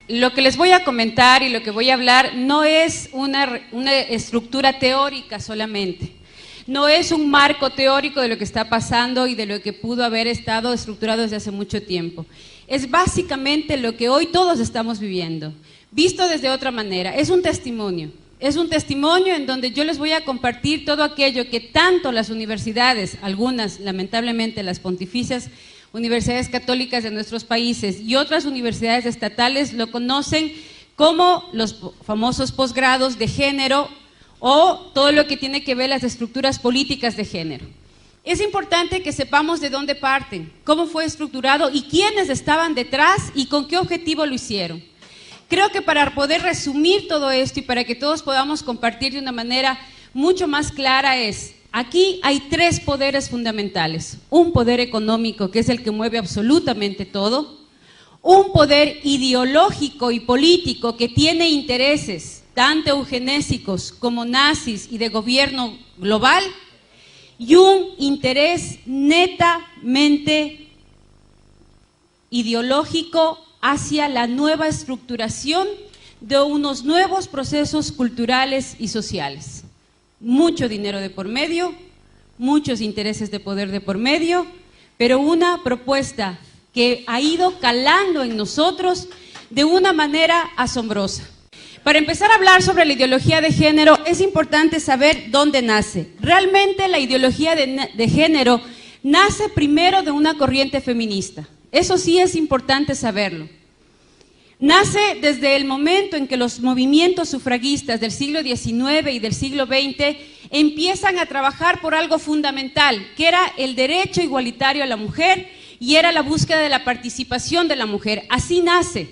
Lo que les voy a comentar y lo que voy a hablar no es una estructura teórica solamente, no es un marco teórico de lo que está pasando y de lo que pudo haber estado estructurado desde hace mucho tiempo. Es básicamente lo que hoy todos estamos viviendo, visto desde otra manera. Es un testimonio en donde yo les voy a compartir todo aquello que tanto las universidades, algunas lamentablemente las pontificias, universidades católicas de nuestros países y otras universidades estatales lo conocen como los famosos posgrados de género o todo lo que tiene que ver las estructuras políticas de género. Es importante que sepamos de dónde parten, cómo fue estructurado y quiénes estaban detrás y con qué objetivo lo hicieron. Creo que para poder resumir todo esto y para que todos podamos compartir de una manera mucho más clara aquí hay tres poderes fundamentales. Un poder económico, que es el que mueve absolutamente todo. Un poder ideológico y político que tiene intereses, tanto eugenésicos como nazis y de gobierno global. Y un interés netamente ideológico hacia la nueva estructuración de unos nuevos procesos culturales y sociales. Mucho dinero de por medio, muchos intereses de poder de por medio, pero una propuesta que ha ido calando en nosotros de una manera asombrosa. Para empezar a hablar sobre la ideología de género, es importante saber dónde nace. Realmente la ideología de género nace primero de una corriente feminista. Eso sí es importante saberlo. Nace desde el momento en que los movimientos sufragistas del siglo XIX y del siglo XX empiezan a trabajar por algo fundamental, que era el derecho igualitario a la mujer y era la búsqueda de la participación de la mujer. Así nace.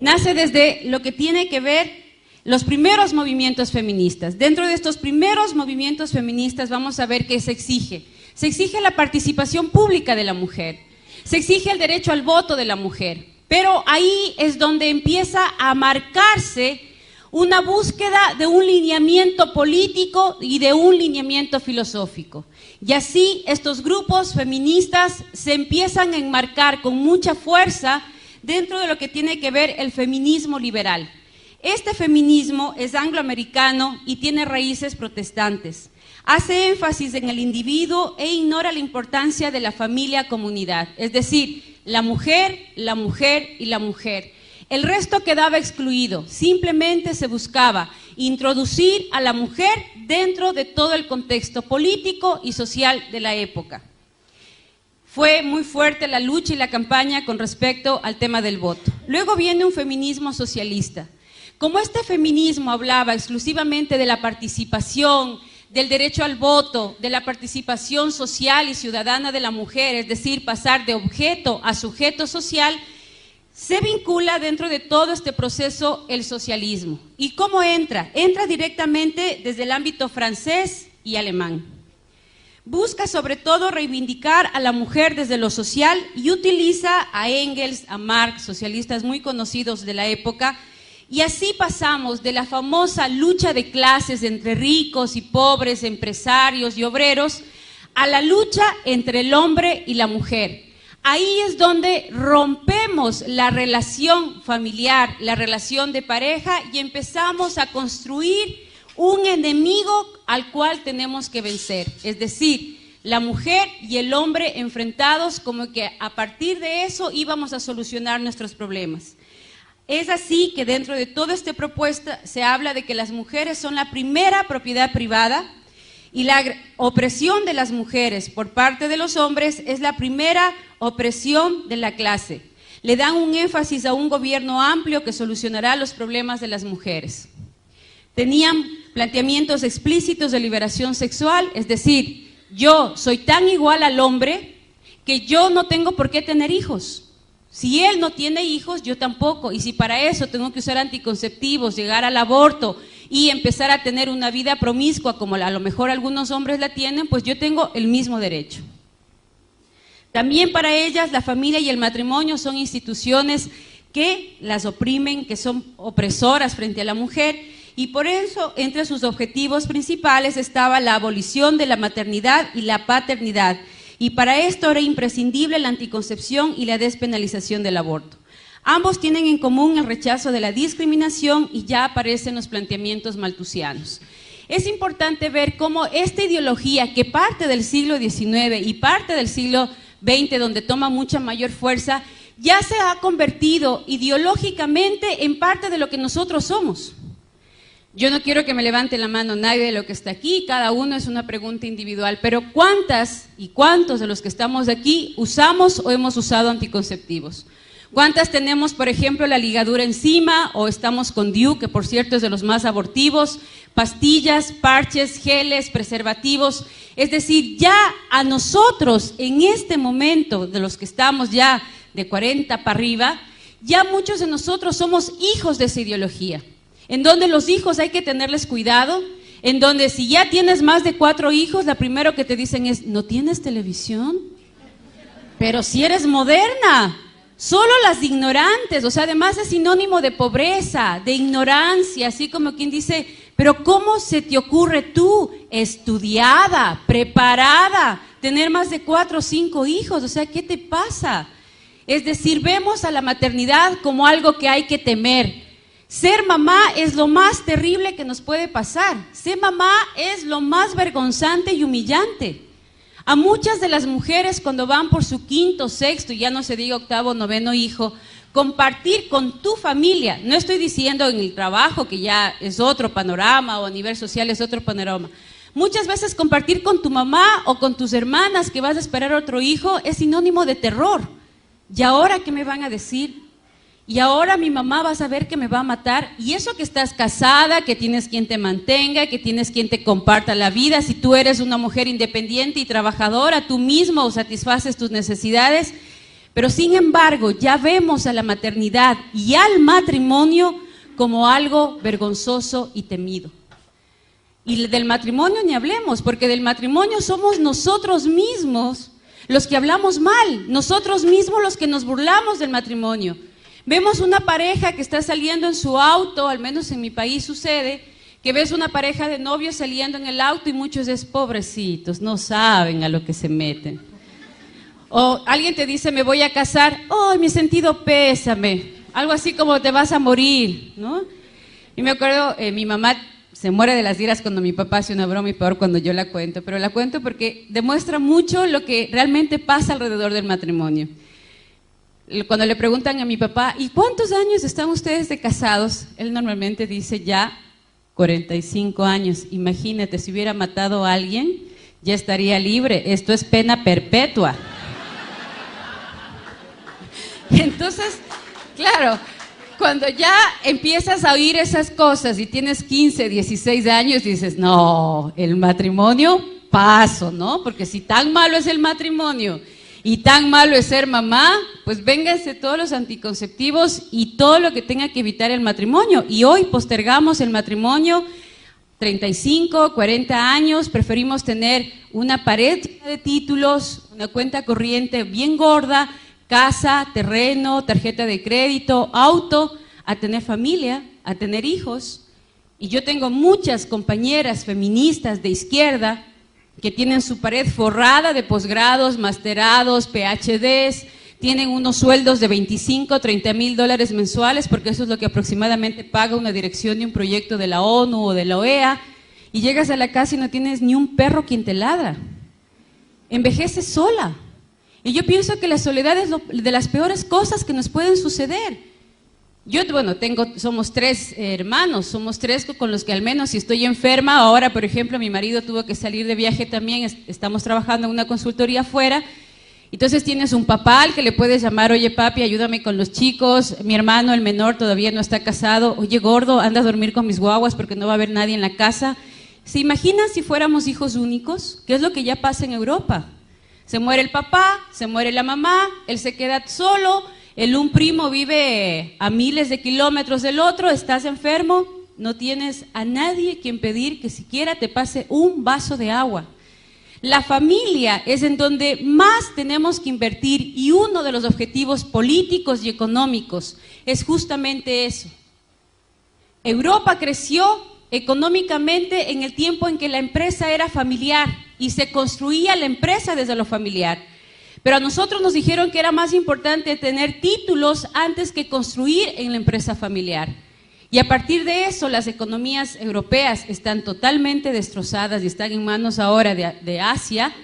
Nace desde lo que tiene que ver los primeros movimientos feministas. Dentro de estos primeros movimientos feministas vamos a ver qué se exige. Se exige la participación pública de la mujer, se exige el derecho al voto de la mujer, pero ahí es donde empieza a marcarse una búsqueda de un lineamiento político y de un lineamiento filosófico. Y así estos grupos feministas se empiezan a enmarcar con mucha fuerza dentro de lo que tiene que ver el feminismo liberal. Este feminismo es angloamericano y tiene raíces protestantes. Hace énfasis en el individuo e ignora la importancia de la familia-comunidad, es decir, la mujer y la mujer. El resto quedaba excluido, simplemente se buscaba introducir a la mujer dentro de todo el contexto político y social de la época. Fue muy fuerte la lucha y la campaña con respecto al tema del voto. Luego viene un feminismo socialista. Como este feminismo hablaba exclusivamente de la participación, del derecho al voto, de la participación social y ciudadana de la mujer, es decir, pasar de objeto a sujeto social, se vincula dentro de todo este proceso el socialismo. ¿Y cómo entra? Entra directamente desde el ámbito francés y alemán. Busca sobre todo reivindicar a la mujer desde lo social y utiliza a Engels, a Marx, socialistas muy conocidos de la época, y así pasamos de la famosa lucha de clases entre ricos y pobres, empresarios y obreros, a la lucha entre el hombre y la mujer. Ahí es donde rompemos la relación familiar, la relación de pareja y empezamos a construir un enemigo al cual tenemos que vencer. Es decir, la mujer y el hombre enfrentados, como que a partir de eso íbamos a solucionar nuestros problemas. Es así que dentro de toda esta propuesta se habla de que las mujeres son la primera propiedad privada y la opresión de las mujeres por parte de los hombres es la primera opresión de la clase. Le dan un énfasis a un gobierno amplio que solucionará los problemas de las mujeres. Tenían planteamientos explícitos de liberación sexual, es decir, yo soy tan igual al hombre que yo no tengo por qué tener hijos. Si él no tiene hijos, yo tampoco, y si para eso tengo que usar anticonceptivos, llegar al aborto y empezar a tener una vida promiscua como a lo mejor algunos hombres la tienen, pues yo tengo el mismo derecho. También para ellas la familia y el matrimonio son instituciones que las oprimen, que son opresoras frente a la mujer, y por eso entre sus objetivos principales estaba la abolición de la maternidad y la paternidad. Y para esto era imprescindible la anticoncepción y la despenalización del aborto. Ambos tienen en común el rechazo de la discriminación y ya aparecen los planteamientos malthusianos. Es importante ver cómo esta ideología que parte del siglo XIX y parte del siglo XX, donde toma mucha mayor fuerza, ya se ha convertido ideológicamente en parte de lo que nosotros somos. Yo no quiero que me levante la mano nadie de lo que está aquí, cada uno es una pregunta individual, pero ¿cuántas y cuántos de los que estamos aquí usamos o hemos usado anticonceptivos? ¿Cuántas tenemos, por ejemplo, la ligadura encima o estamos con DIU, que por cierto es de los más abortivos, pastillas, parches, geles, preservativos? Es decir, ya a nosotros en este momento, de los que estamos ya de 40 para arriba, ya muchos de nosotros somos hijos de esa ideología, en donde los hijos hay que tenerles cuidado, en donde si ya tienes más de 4 hijos, la primero que te dicen es, ¿no tienes televisión? Pero si eres moderna. Solo las ignorantes, o sea, además es sinónimo de pobreza, de ignorancia, así como quien dice, pero ¿cómo se te ocurre tú, estudiada, preparada, tener más de 4 o 5 hijos? O sea, ¿qué te pasa? Es decir, vemos a la maternidad como algo que hay que temer. Ser mamá es lo más terrible que nos puede pasar. Ser mamá es lo más vergonzante y humillante. A muchas de las mujeres cuando van por su 5º, 6º, ya no se diga 8º, 9º hijo, compartir con tu familia, no estoy diciendo en el trabajo que ya es otro panorama o a nivel social es otro panorama, muchas veces compartir con tu mamá o con tus hermanas que vas a esperar otro hijo es sinónimo de terror. ¿Y ahora qué me van a decir? Y ahora mi mamá va a saber que me va a matar, y eso que estás casada, que tienes quien te mantenga, que tienes quien te comparta la vida, si tú eres una mujer independiente y trabajadora, tú mismo satisfaces tus necesidades, pero sin embargo ya vemos a la maternidad y al matrimonio como algo vergonzoso y temido. Y del matrimonio ni hablemos, porque del matrimonio somos nosotros mismos los que hablamos mal, nosotros mismos los que nos burlamos del matrimonio. Vemos una pareja que está saliendo en su auto, al menos en mi país sucede, que ves una pareja de novios saliendo en el auto y muchos es pobrecitos, no saben a lo que se meten. O alguien te dice, me voy a casar, oh, mi sentido pésame, algo así como te vas a morir, ¿no? Y me acuerdo, mi mamá se muere de las iras cuando mi papá hace una broma y peor cuando yo la cuento, pero la cuento porque demuestra mucho lo que realmente pasa alrededor del matrimonio. Cuando le preguntan a mi papá, ¿y cuántos años están ustedes de casados? Él normalmente dice ya 45 años. Imagínate, si hubiera matado a alguien, ya estaría libre. Esto es pena perpetua. Entonces, claro, cuando ya empiezas a oír esas cosas y tienes 15, 16 años, dices, no, el matrimonio, paso, ¿no? Porque si tan malo es el matrimonio y tan malo es ser mamá, pues vénganse todos los anticonceptivos y todo lo que tenga que evitar el matrimonio. Y hoy postergamos el matrimonio 35, 40 años, preferimos tener una pared de títulos, una cuenta corriente bien gorda, casa, terreno, tarjeta de crédito, auto, a tener familia, a tener hijos. Y yo tengo muchas compañeras feministas de izquierda que tienen su pared forrada de posgrados, masterados, PhDs, tienen unos sueldos de 25, 30 mil dólares mensuales, porque eso es lo que aproximadamente paga una dirección de un proyecto de la ONU o de la OEA, y llegas a la casa y no tienes ni un perro quien te ladra. Envejeces sola. Y yo pienso que la soledad es de las peores cosas que nos pueden suceder. Yo, bueno, somos 3 hermanos, somos 3 con los que al menos si estoy enferma, ahora por ejemplo mi marido tuvo que salir de viaje también, estamos trabajando en una consultoría afuera, entonces tienes un papá al que le puedes llamar, oye papi, ayúdame con los chicos, mi hermano el menor todavía no está casado, oye gordo, anda a dormir con mis guaguas porque no va a haber nadie en la casa. ¿Se imaginan si fuéramos hijos únicos? ¿Qué es lo que ya pasa en Europa? Se muere el papá, se muere la mamá, él se queda solo, un primo vive a miles de kilómetros del otro, estás enfermo, no tienes a nadie quien pedir que siquiera te pase un vaso de agua. La familia es en donde más tenemos que invertir y uno de los objetivos políticos y económicos es justamente eso. Europa creció económicamente en el tiempo en que la empresa era familiar y se construía la empresa desde lo familiar. Pero a nosotros nos dijeron que era más importante tener títulos antes que construir en la empresa familiar. Y a partir de eso, las economías europeas están totalmente destrozadas y están en manos ahora de Asia.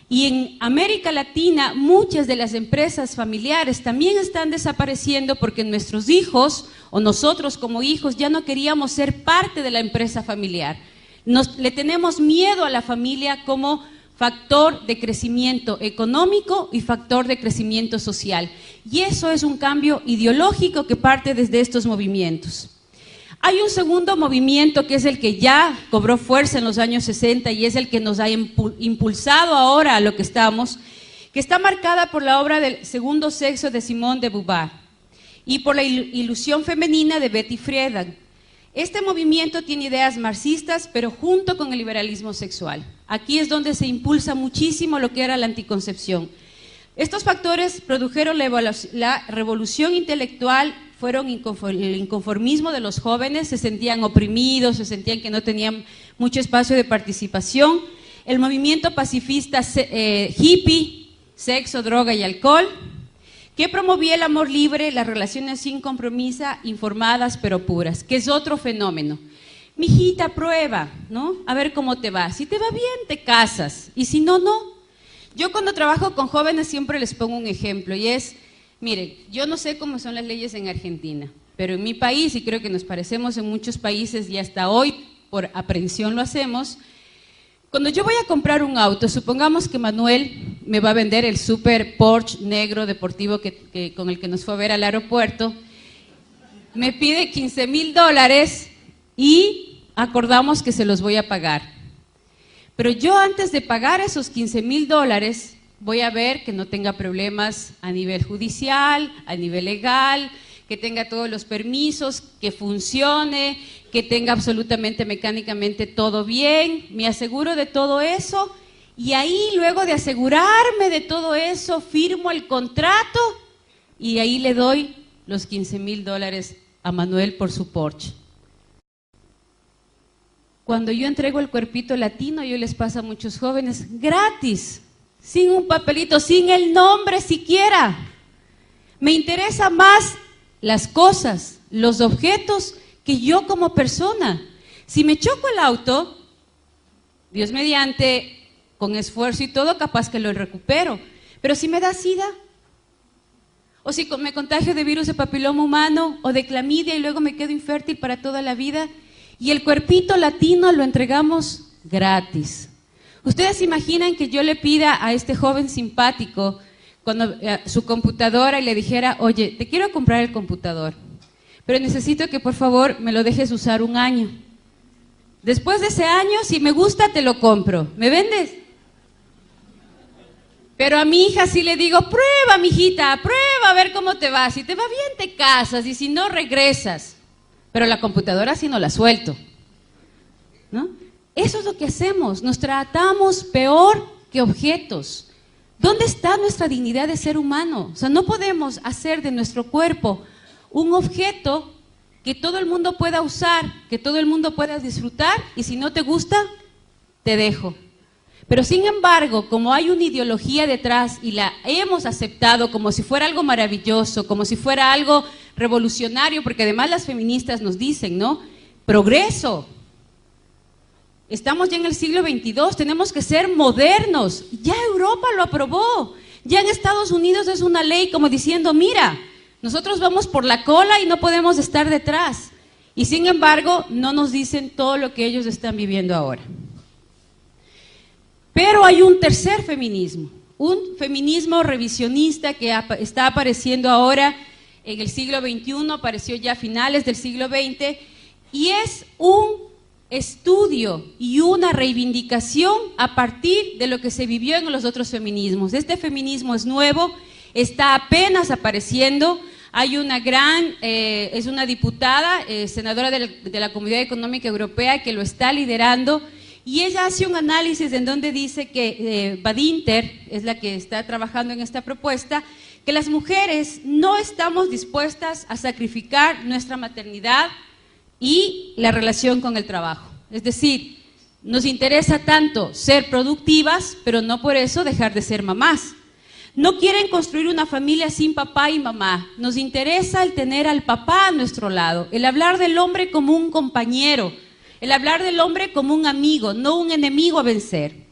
Y en América Latina, muchas de las empresas familiares también están desapareciendo porque nuestros hijos, o nosotros como hijos, ya no queríamos ser parte de la empresa familiar. Le tenemos miedo a la familia como factor de crecimiento económico y factor de crecimiento social. Y eso es un cambio ideológico que parte desde estos movimientos. Hay un segundo movimiento que es el que ya cobró fuerza en los años 60 y es el que nos ha impulsado ahora a lo que estamos, que está marcada por la obra del Segundo Sexo de Simone de Beauvoir y por la ilusión femenina de Betty Friedan. Este movimiento tiene ideas marxistas, pero junto con el liberalismo sexual. Aquí es donde se impulsa muchísimo lo que era la anticoncepción. Estos factores produjeron la revolución intelectual, fueron el inconformismo de los jóvenes, se sentían oprimidos, se sentían que no tenían mucho espacio de participación. El movimiento pacifista hippie, sexo, droga y alcohol, que promovía el amor libre, las relaciones sin compromiso, informadas pero puras, que es otro fenómeno. Mijita, prueba, ¿no? A ver cómo te va. Si te va bien, te casas, y si no, no. Yo cuando trabajo con jóvenes siempre les pongo un ejemplo, y es, miren, yo no sé cómo son las leyes en Argentina, pero en mi país, y creo que nos parecemos en muchos países, y hasta hoy por aprensión lo hacemos, cuando yo voy a comprar un auto, supongamos que Manuel me va a vender el super Porsche negro deportivo con el que nos fue a ver al aeropuerto, me pide $15,000 y acordamos que se los voy a pagar. Pero yo antes de pagar esos $15,000 voy a ver que no tenga problemas a nivel judicial, a nivel legal, que tenga todos los permisos, que funcione, que tenga absolutamente mecánicamente todo bien, me aseguro de todo eso y ahí luego de asegurarme de todo eso firmo el contrato y ahí le doy los $15,000 a Manuel por su Porsche. Cuando yo entrego el cuerpito latino, yo les paso a muchos jóvenes gratis, sin un papelito, sin el nombre siquiera. Me interesa más las cosas, los objetos, que yo como persona. Si me choco el auto, Dios mediante, con esfuerzo y todo, capaz que lo recupero. Pero si me da SIDA, o si me contagio de virus de papiloma humano, o de clamidia y luego me quedo infértil para toda la vida, y el cuerpito latino lo entregamos gratis. ¿Ustedes se imaginan que yo le pida a este joven simpático su computadora y le dijera, oye, te quiero comprar el computador, pero necesito que por favor me lo dejes usar 1 año. Después de ese año, si me gusta, te lo compro. ¿Me vendes? Pero a mi hija sí le digo, prueba, mijita, prueba a ver cómo te va. Si te va bien, te casas, y si no, regresas. Pero la computadora sí no la suelto, ¿no? Eso es lo que hacemos, nos tratamos peor que objetos. ¿Dónde está nuestra dignidad de ser humano? O sea, no podemos hacer de nuestro cuerpo un objeto que todo el mundo pueda usar, que todo el mundo pueda disfrutar, y si no te gusta, te dejo. Pero sin embargo, como hay una ideología detrás y la hemos aceptado como si fuera algo maravilloso, como si fuera algo revolucionario, porque además las feministas nos dicen, ¿no? Progreso. Estamos ya en el siglo XXII, tenemos que ser modernos. Ya Europa lo aprobó. Ya en Estados Unidos es una ley como diciendo, mira, nosotros vamos por la cola y no podemos estar detrás. Y sin embargo, no nos dicen todo lo que ellos están viviendo ahora. Pero hay un tercer feminismo, un feminismo revisionista que está apareciendo ahora en el siglo XXI, apareció ya a finales del siglo XX, y es un estudio y una reivindicación a partir de lo que se vivió en los otros feminismos. Este feminismo es nuevo, está apenas apareciendo. Hay una es una diputada, senadora de la Comunidad Económica Europea que lo está liderando, y ella hace un análisis en donde dice que Badinter es la que está trabajando en esta propuesta, que las mujeres no estamos dispuestas a sacrificar nuestra maternidad y la relación con el trabajo. Es decir, nos interesa tanto ser productivas, pero no por eso dejar de ser mamás. No quieren construir una familia sin papá y mamá. Nos interesa el tener al papá a nuestro lado, el hablar del hombre como un compañero, el hablar del hombre como un amigo, no un enemigo a vencer.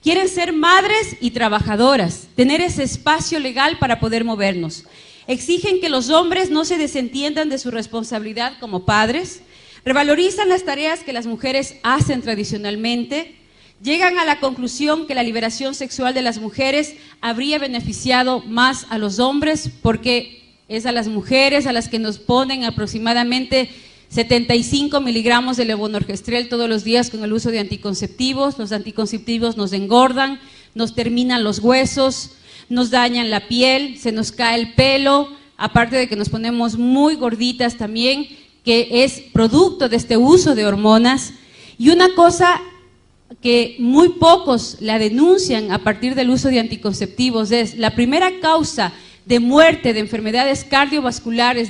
Quieren ser madres y trabajadoras, tener ese espacio legal para poder movernos. Exigen que los hombres no se desentiendan de su responsabilidad como padres, revalorizan las tareas que las mujeres hacen tradicionalmente, llegan a la conclusión que la liberación sexual de las mujeres habría beneficiado más a los hombres porque es a las mujeres a las que nos ponen aproximadamente 75 miligramos de levonorgestrel todos los días con el uso de anticonceptivos. Los anticonceptivos nos engordan, nos terminan los huesos, nos dañan la piel, se nos cae el pelo, aparte de que nos ponemos muy gorditas también, que es producto de este uso de hormonas. Y una cosa que muy pocos la denuncian a partir del uso de anticonceptivos es la primera causa de muerte de enfermedades cardiovasculares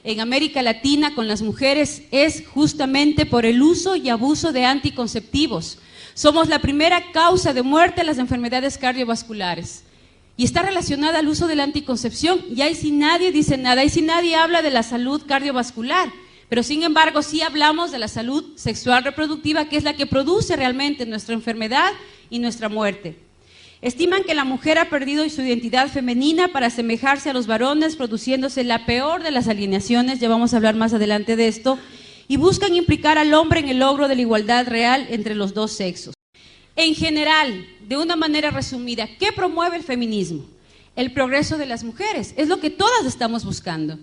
en América Latina con las mujeres es justamente por el uso y abuso de anticonceptivos. Somos la primera causa de muerte de las enfermedades cardiovasculares y está relacionada al uso de la anticoncepción, y ahí sí nadie dice nada, ahí sí nadie habla de la salud cardiovascular. Pero sin embargo sí hablamos de la salud sexual reproductiva, que es la que produce realmente nuestra enfermedad y nuestra muerte. Estiman que la mujer ha perdido su identidad femenina para asemejarse a los varones, produciéndose la peor de las alienaciones, ya vamos a hablar más adelante de esto, y buscan implicar al hombre en el logro de la igualdad real entre los dos sexos. En general, de una manera resumida, ¿qué promueve el feminismo? El progreso de las mujeres, es lo que todas estamos buscando.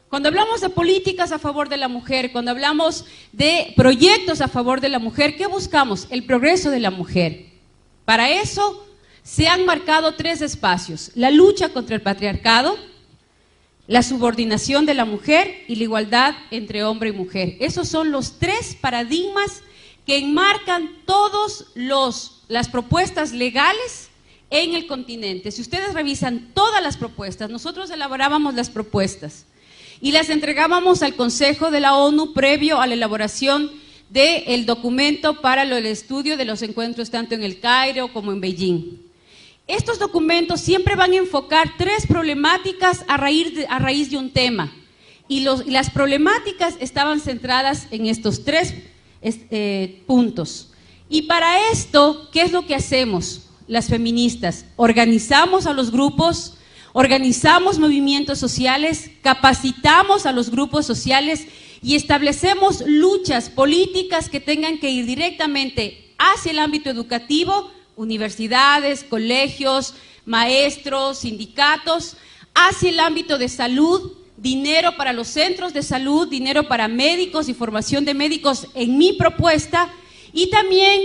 Cuando hablamos de políticas a favor de la mujer, cuando hablamos de proyectos a favor de la mujer, ¿qué buscamos? El progreso de la mujer. Para eso se han marcado 3 espacios: la lucha contra el patriarcado, la subordinación de la mujer y la igualdad entre hombre y mujer. Esos son los 3 paradigmas que enmarcan todas las propuestas legales en el continente. Si ustedes revisan todas las propuestas, nosotros elaborábamos las propuestas y las entregábamos al Consejo de la ONU previo a la elaboración del documento para el estudio de los encuentros tanto en el Cairo como en Beijing. Estos documentos siempre van a enfocar 3 problemáticas a raíz de un tema, y las problemáticas estaban centradas en estos 3 puntos. Y para esto, ¿qué es lo que hacemos las feministas? Organizamos a los grupos, organizamos movimientos sociales, capacitamos a los grupos sociales y establecemos luchas políticas que tengan que ir directamente hacia el ámbito educativo, universidades, colegios, maestros, sindicatos, hacia el ámbito de salud, dinero para los centros de salud, dinero para médicos y formación de médicos en mi propuesta, y también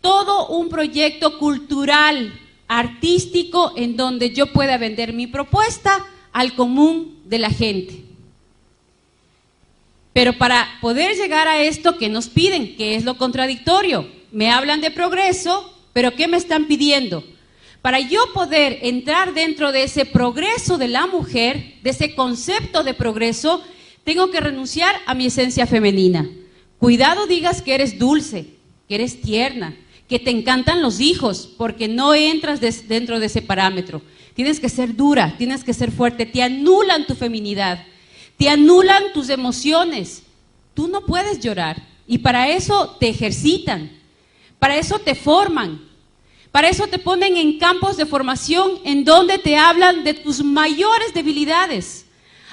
todo un proyecto cultural, artístico, en donde yo pueda vender mi propuesta al común de la gente. Pero para poder llegar a esto, ¿qué nos piden? ¿Qué es lo contradictorio? Me hablan de progreso, pero ¿qué me están pidiendo? Para yo poder entrar dentro de ese progreso de la mujer, de ese concepto de progreso, tengo que renunciar a mi esencia femenina. Cuidado digas que eres dulce, que eres tierna, que te encantan los hijos, porque no entras dentro de ese parámetro. Tienes que ser dura, tienes que ser fuerte, te anulan tu feminidad, te anulan tus emociones. Tú no puedes llorar, y para eso te ejercitan, para eso te forman, para eso te ponen en campos de formación en donde te hablan de tus mayores debilidades.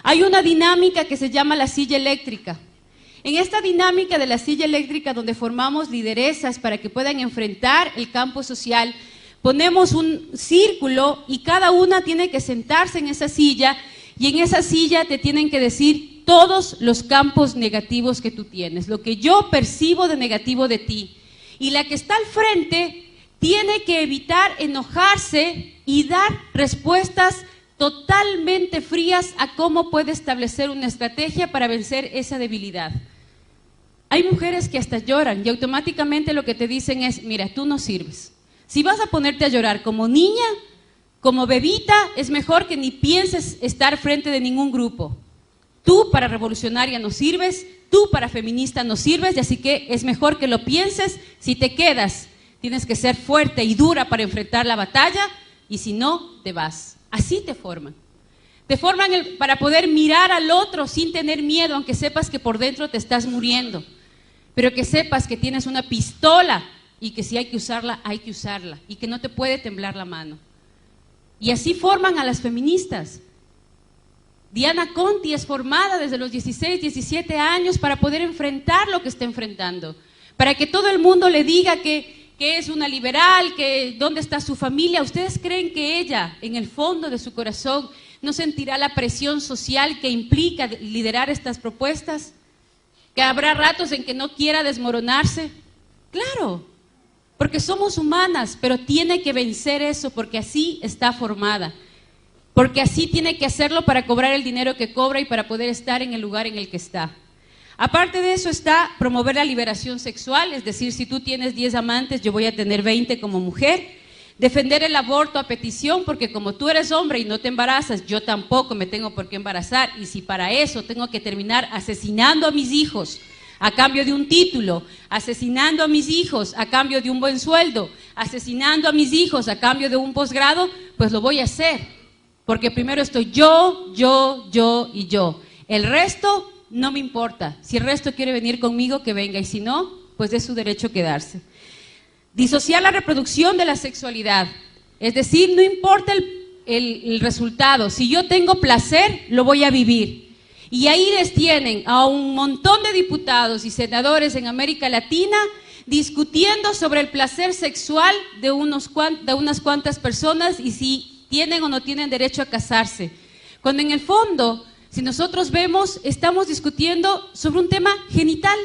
Hay una dinámica que se llama la silla eléctrica. En esta dinámica de la silla eléctrica, donde formamos lideresas para que puedan enfrentar el campo social, ponemos un círculo y cada una tiene que sentarse en esa silla, y en esa silla te tienen que decir todos los campos negativos que tú tienes, lo que yo percibo de negativo de ti. Y la que está al frente tiene que evitar enojarse y dar respuestas totalmente frías a cómo puede establecer una estrategia para vencer esa debilidad. Hay mujeres que hasta lloran y automáticamente lo que te dicen es: mira, tú no sirves. Si vas a ponerte a llorar como niña, como bebita, es mejor que ni pienses estar frente de ningún grupo. Tú para revolucionaria no sirves, tú para feminista no sirves, y así que es mejor que lo pienses. Si te quedas, tienes que ser fuerte y dura para enfrentar la batalla, y si no, te vas. Así te forman. Te forman para poder mirar al otro sin tener miedo, aunque sepas que por dentro te estás muriendo. Pero que sepas que tienes una pistola y que si hay que usarla, hay que usarla. Y que no te puede temblar la mano. Y así forman a las feministas. Diana Conti es formada desde los 16, 17 años para poder enfrentar lo que está enfrentando. Para que todo el mundo le diga que es una liberal, que dónde está su familia. ¿Ustedes creen que ella, en el fondo de su corazón, no sentirá la presión social que implica liderar estas propuestas? ¿Que habrá ratos en que no quiera desmoronarse? Claro, porque somos humanas, pero tiene que vencer eso porque así está formada. Porque así tiene que hacerlo para cobrar el dinero que cobra y para poder estar en el lugar en el que está. Aparte de eso está promover la liberación sexual, es decir, si tú tienes 10 amantes, yo voy a tener 20 como mujer. Defender el aborto a petición, porque como tú eres hombre y no te embarazas, yo tampoco me tengo por qué embarazar. Y si para eso tengo que terminar asesinando a mis hijos a cambio de un título, asesinando a mis hijos a cambio de un buen sueldo, asesinando a mis hijos a cambio de un posgrado, pues lo voy a hacer. Porque primero estoy yo y yo. El resto no me importa. Si el resto quiere venir conmigo, que venga. Y si no, pues es su derecho quedarse. Disociar la reproducción de la sexualidad. Es decir, no importa el resultado. Si yo tengo placer, lo voy a vivir. Y ahí les tienen a un montón de diputados y senadores en América Latina discutiendo sobre el placer sexual de unas cuantas personas y si tienen o no tienen derecho a casarse. Cuando en el fondo, si nosotros vemos, estamos discutiendo sobre un tema genital,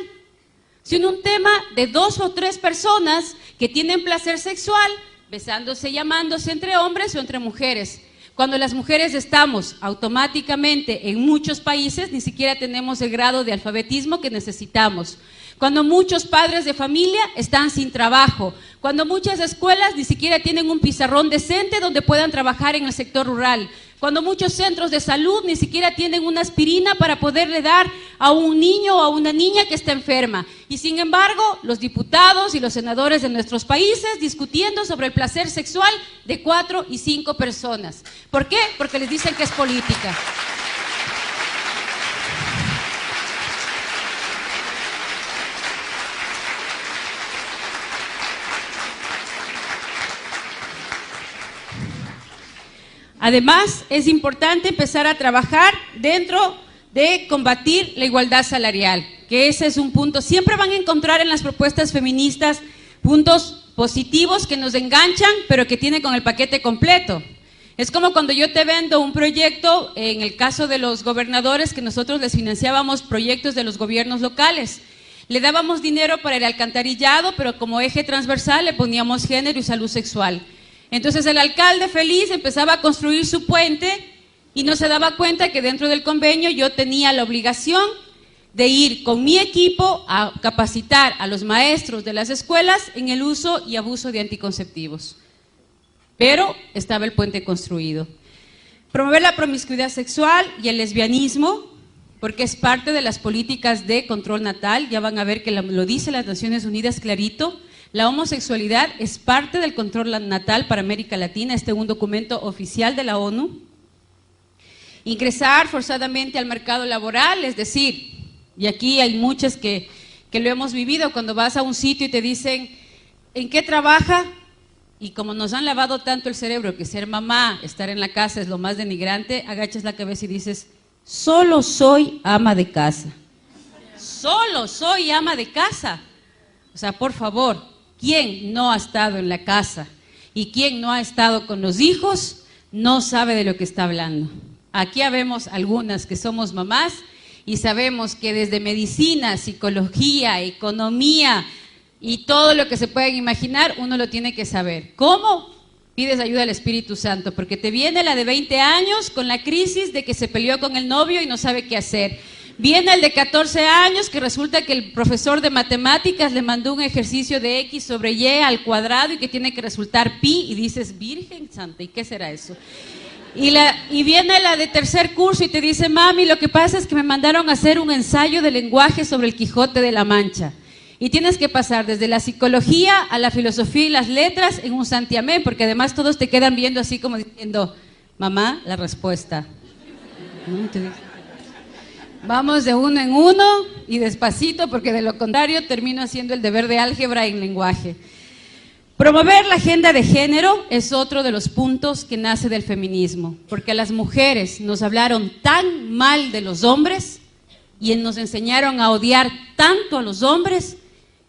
sino un tema de 2 o 3 personas que tienen placer sexual, besándose y amándose entre hombres o entre mujeres. Cuando las mujeres estamos automáticamente en muchos países, ni siquiera tenemos el grado de alfabetismo que necesitamos. Cuando muchos padres de familia están sin trabajo. Cuando muchas escuelas ni siquiera tienen un pizarrón decente donde puedan trabajar en el sector rural. Cuando muchos centros de salud ni siquiera tienen una aspirina para poderle dar a un niño o a una niña que está enferma. Y sin embargo, los diputados y los senadores de nuestros países discutiendo sobre el placer sexual de 4 y 5 personas. ¿Por qué? Porque les dicen que es política. Además, es importante empezar a trabajar dentro de combatir la igualdad salarial, que ese es un punto. Siempre van a encontrar en las propuestas feministas puntos positivos que nos enganchan, pero que tienen con el paquete completo. Es como cuando yo te vendo un proyecto, en el caso de los gobernadores, que nosotros les financiábamos proyectos de los gobiernos locales. Le dábamos dinero para el alcantarillado, pero como eje transversal le poníamos género y salud sexual. Entonces el alcalde feliz empezaba a construir su puente y no se daba cuenta que dentro del convenio yo tenía la obligación de ir con mi equipo a capacitar a los maestros de las escuelas en el uso y abuso de anticonceptivos. Pero estaba el puente construido. Promover la promiscuidad sexual y el lesbianismo, porque es parte de las políticas de control natal. Ya van a ver que lo dice las Naciones Unidas clarito. La homosexualidad es parte del control natal para América Latina, un documento oficial de la ONU. Ingresar forzadamente al mercado laboral, es decir, y aquí hay muchas que lo hemos vivido, cuando vas a un sitio y te dicen, ¿en qué trabaja? Y como nos han lavado tanto el cerebro que ser mamá, estar en la casa es lo más denigrante, agachas la cabeza y dices, solo soy ama de casa. Solo soy ama de casa. O sea, por favor. ¿Quién no ha estado en la casa y quién no ha estado con los hijos no sabe de lo que está hablando? Aquí habemos algunas que somos mamás y sabemos que desde medicina, psicología, economía y todo lo que se puedan imaginar, uno lo tiene que saber. ¿Cómo? Pides ayuda al Espíritu Santo, porque te viene la de 20 años con la crisis de que se peleó con el novio y no sabe qué hacer. Viene el de 14 años que resulta que el profesor de matemáticas le mandó un ejercicio de X sobre Y al cuadrado y que tiene que resultar pi y dices, Virgen Santa, ¿y qué será eso? Y viene la de tercer curso y te dice, mami, lo que pasa es que me mandaron a hacer un ensayo de lenguaje sobre el Quijote de la Mancha. Y tienes que pasar desde la psicología a la filosofía y las letras en un santiamén, porque además todos te quedan viendo así como diciendo, Mamá, la respuesta. Vamos de uno en uno y despacito, porque de lo contrario termino haciendo el deber de álgebra en lenguaje. Promover la agenda de género es otro de los puntos que nace del feminismo, porque a las mujeres nos hablaron tan mal de los hombres y nos enseñaron a odiar tanto a los hombres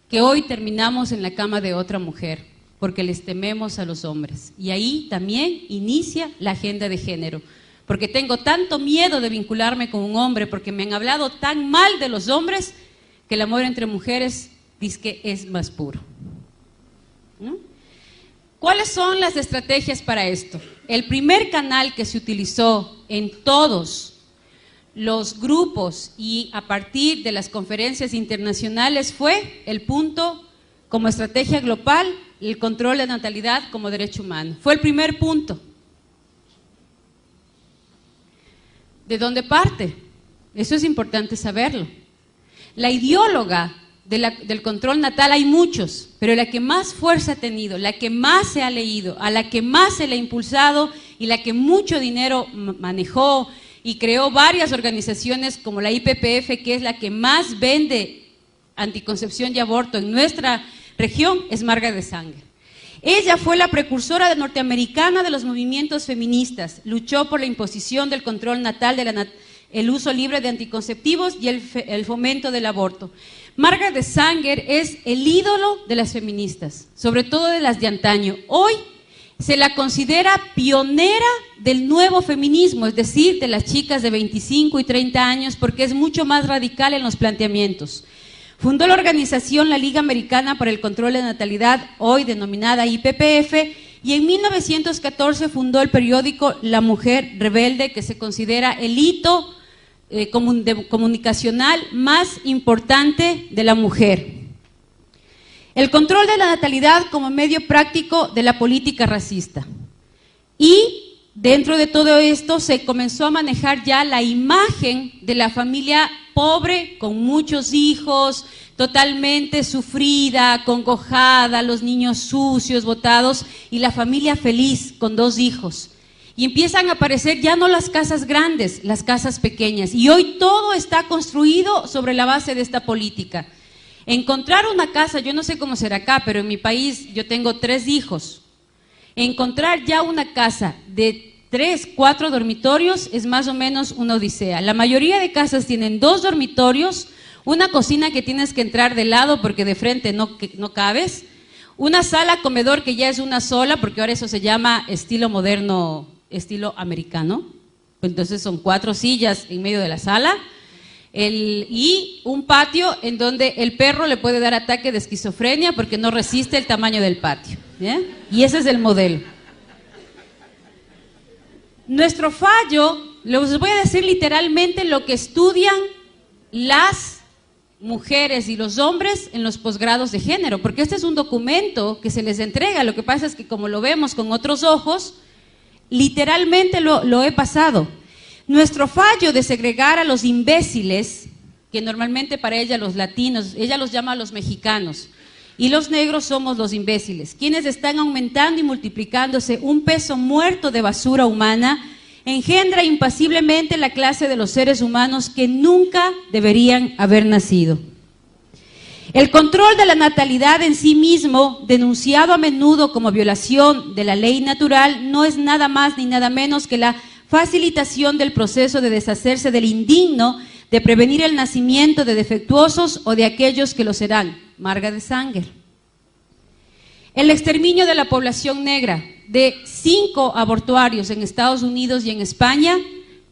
que hoy terminamos en la cama de otra mujer, porque les tememos a los hombres. Y ahí también inicia la agenda de género, porque tengo tanto miedo de vincularme con un hombre, porque me han hablado tan mal de los hombres, que el amor entre mujeres dice que es más puro. ¿No? ¿Cuáles son las estrategias para esto? El primer canal que se utilizó en todos los grupos y a partir de las conferencias internacionales fue el punto como estrategia global, el control de natalidad como derecho humano. Fue el primer punto. ¿De dónde parte? Eso es importante saberlo. La ideóloga del control natal hay muchos, pero la que más fuerza ha tenido, la que más se ha leído, a la que más se le ha impulsado y la que mucho dinero manejó y creó varias organizaciones como la IPPF, que es la que más vende anticoncepción y aborto en nuestra región, es Margaret Sanger. Ella fue la precursora norteamericana de los movimientos feministas, luchó por la imposición del control natal, el uso libre de anticonceptivos y el fomento del aborto. Margaret Sanger es el ídolo de las feministas, sobre todo de las de antaño. Hoy se la considera pionera del nuevo feminismo, es decir, de las chicas de 25 y 30 años, porque es mucho más radical en los planteamientos. Fundó la organización la Liga Americana para el Control de Natalidad, hoy denominada IPPF, y en 1914 fundó el periódico La Mujer Rebelde, que se considera el hito comunicacional más importante de la mujer. El control de la natalidad como medio práctico de la política racista. Y dentro de todo esto se comenzó a manejar ya la imagen de la familia pobre, con muchos hijos, totalmente sufrida, acongojada, los niños sucios, botados, y la familia feliz con 2 hijos. Y empiezan a aparecer ya no las casas grandes, las casas pequeñas. Y hoy todo está construido sobre la base de esta política. Encontrar una casa, yo no sé cómo será acá, pero en mi país yo tengo 3 hijos. Encontrar ya una casa de 3, 4 dormitorios es más o menos una odisea. La mayoría de casas tienen 2 dormitorios, una cocina que tienes que entrar de lado porque de frente no cabes, una sala comedor que ya es una sola, porque ahora eso se llama estilo moderno, estilo americano. Entonces son 4 sillas en medio de la sala, y un patio en donde el perro le puede dar ataque de esquizofrenia porque no resiste el tamaño del patio, ¿ya? Y ese es el modelo. Nuestro fallo, les voy a decir literalmente lo que estudian las mujeres y los hombres en los posgrados de género, porque este es un documento que se les entrega. Lo que pasa es que como lo vemos con otros ojos, literalmente lo he pasado. Nuestro fallo de segregar a los imbéciles, que normalmente para ella los latinos, ella los llama a los mexicanos, y los negros somos los imbéciles, quienes están aumentando y multiplicándose un peso muerto de basura humana, engendra impasiblemente la clase de los seres humanos que nunca deberían haber nacido. El control de la natalidad en sí mismo, denunciado a menudo como violación de la ley natural, no es nada más ni nada menos que la facilitación del proceso de deshacerse del indigno, de prevenir el nacimiento de defectuosos o de aquellos que lo serán. Margaret Sanger. El exterminio de la población negra. De 5 abortuarios en Estados Unidos y en España,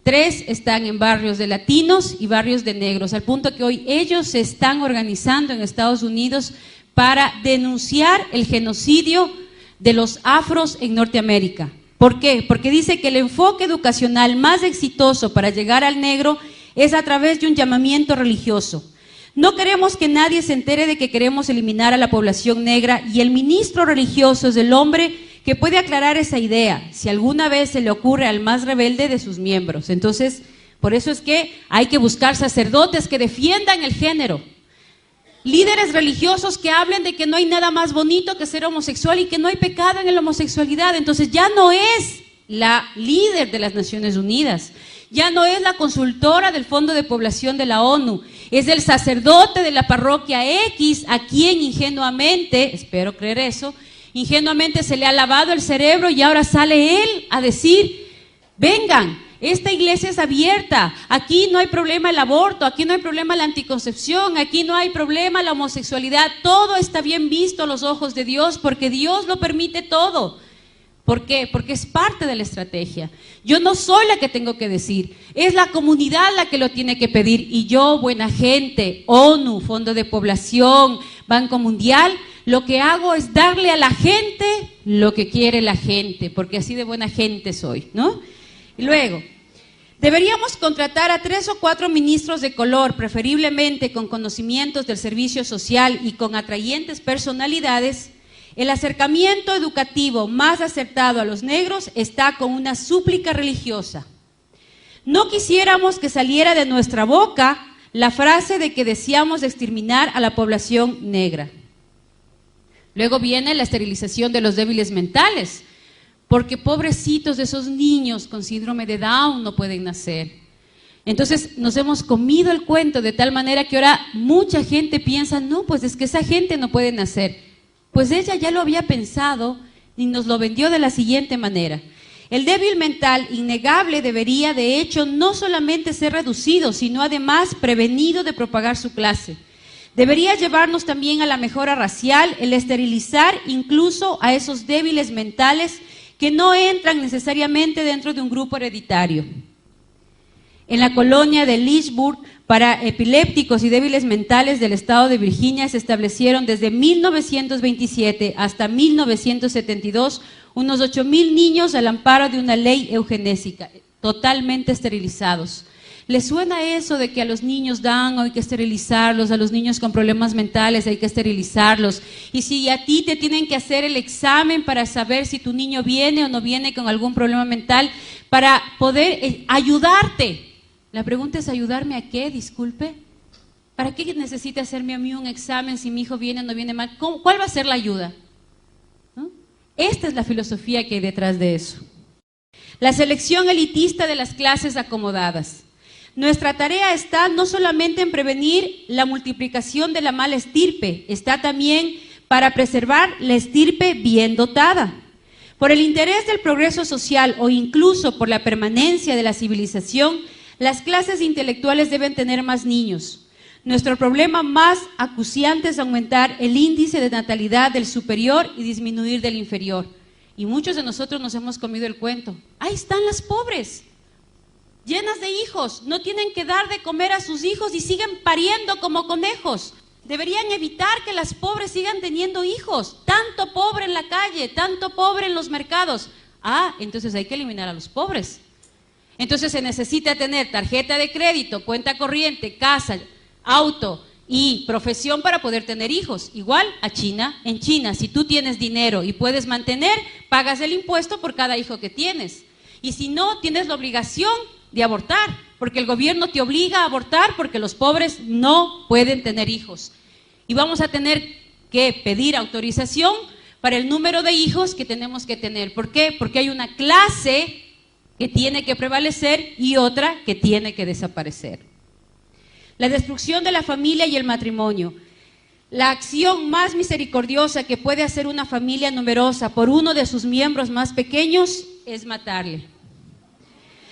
3 están en barrios de latinos y barrios de negros, al punto que hoy ellos se están organizando en Estados Unidos para denunciar el genocidio de los afros en Norteamérica. ¿Por qué? Porque dice que el enfoque educacional más exitoso para llegar al negro es a través de un llamamiento religioso. No queremos que nadie se entere de que queremos eliminar a la población negra, y el ministro religioso es el hombre que puede aclarar esa idea, si alguna vez se le ocurre al más rebelde de sus miembros. Entonces, por eso es que hay que buscar sacerdotes que defiendan el género, líderes religiosos que hablen de que no hay nada más bonito que ser homosexual y que no hay pecado en la homosexualidad. Entonces ya no es la líder de las Naciones Unidas. Ya no es la consultora del Fondo de Población de la ONU, es el sacerdote de la parroquia X a quien ingenuamente, espero creer eso, ingenuamente se le ha lavado el cerebro y ahora sale él a decir, vengan, esta iglesia es abierta, aquí no hay problema el aborto, aquí no hay problema la anticoncepción, aquí no hay problema la homosexualidad, todo está bien visto a los ojos de Dios porque Dios lo permite todo. ¿Por qué? Porque es parte de la estrategia. Yo no soy la que tengo que decir, es la comunidad la que lo tiene que pedir y yo, buena gente, ONU, Fondo de Población, Banco Mundial, lo que hago es darle a la gente lo que quiere la gente, porque así de buena gente soy, ¿no? Y luego, deberíamos contratar a 3 o 4 ministros de color, preferiblemente con conocimientos del servicio social y con atrayentes personalidades. El acercamiento educativo más acertado a los negros está con una súplica religiosa. No quisiéramos que saliera de nuestra boca la frase de que deseamos exterminar a la población negra. Luego viene la esterilización de los débiles mentales, porque pobrecitos de esos niños con síndrome de Down no pueden nacer. Entonces nos hemos comido el cuento de tal manera que ahora mucha gente piensa, no, pues es que esa gente no puede nacer. Pues ella ya lo había pensado y nos lo vendió de la siguiente manera. El débil mental innegable debería, de hecho, no solamente ser reducido, sino además prevenido de propagar su clase. Debería llevarnos también a la mejora racial, el esterilizar incluso a esos débiles mentales que no entran necesariamente dentro de un grupo hereditario. En la colonia de Lynchburg, para epilépticos y débiles mentales del estado de Virginia, se establecieron desde 1927 hasta 1972 unos 8,000 niños al amparo de una ley eugenésica, totalmente esterilizados. ¿Les suena eso de que a los niños Down hay que esterilizarlos, a los niños con problemas mentales hay que esterilizarlos? Y si a ti te tienen que hacer el examen para saber si tu niño viene o no viene con algún problema mental, para poder ayudarte. La pregunta es, ¿ayudarme a qué? Disculpe. ¿Para qué necesita hacerme a mí un examen si mi hijo viene o no viene mal? ¿Cuál va a ser la ayuda? ¿No? Esta es la filosofía que hay detrás de eso. La selección elitista de las clases acomodadas. Nuestra tarea está no solamente en prevenir la multiplicación de la mala estirpe, está también para preservar la estirpe bien dotada. Por el interés del progreso social o incluso por la permanencia de la civilización, las clases intelectuales deben tener más niños. Nuestro problema más acuciante es aumentar el índice de natalidad del superior y disminuir del inferior. Y muchos de nosotros nos hemos comido el cuento. Ahí están las pobres, llenas de hijos, no tienen que dar de comer a sus hijos y siguen pariendo como conejos. Deberían evitar que las pobres sigan teniendo hijos. Tanto pobre en la calle, tanto pobre en los mercados. Entonces hay que eliminar a los pobres. Entonces se necesita tener tarjeta de crédito, cuenta corriente, casa, auto y profesión para poder tener hijos. Igual a China. En China, si tú tienes dinero y puedes mantener, pagas el impuesto por cada hijo que tienes. Y si no, tienes la obligación de abortar, porque el gobierno te obliga a abortar porque los pobres no pueden tener hijos. Y vamos a tener que pedir autorización para el número de hijos que tenemos que tener. ¿Por qué? Porque hay una clase que tiene que prevalecer y otra que tiene que desaparecer. La destrucción de la familia y el matrimonio. La acción más misericordiosa que puede hacer una familia numerosa por uno de sus miembros más pequeños es matarle.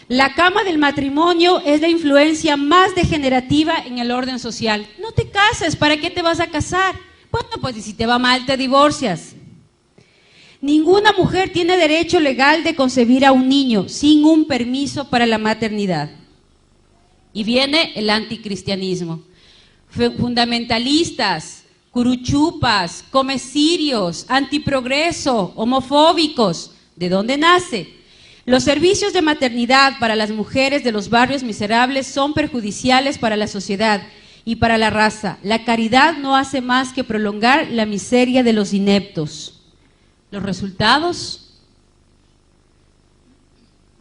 La cama del matrimonio es la influencia más degenerativa en el orden social. No te cases, ¿para qué te vas a casar? Bueno, pues si te va mal te divorcias. Ninguna mujer tiene derecho legal de concebir a un niño sin un permiso para la maternidad. Y viene el anticristianismo. Fundamentalistas, curuchupas, comecirios, antiprogreso, homofóbicos. ¿De dónde nace? Los servicios de maternidad para las mujeres de los barrios miserables son perjudiciales para la sociedad y para la raza. La caridad no hace más que prolongar la miseria de los ineptos. Los resultados,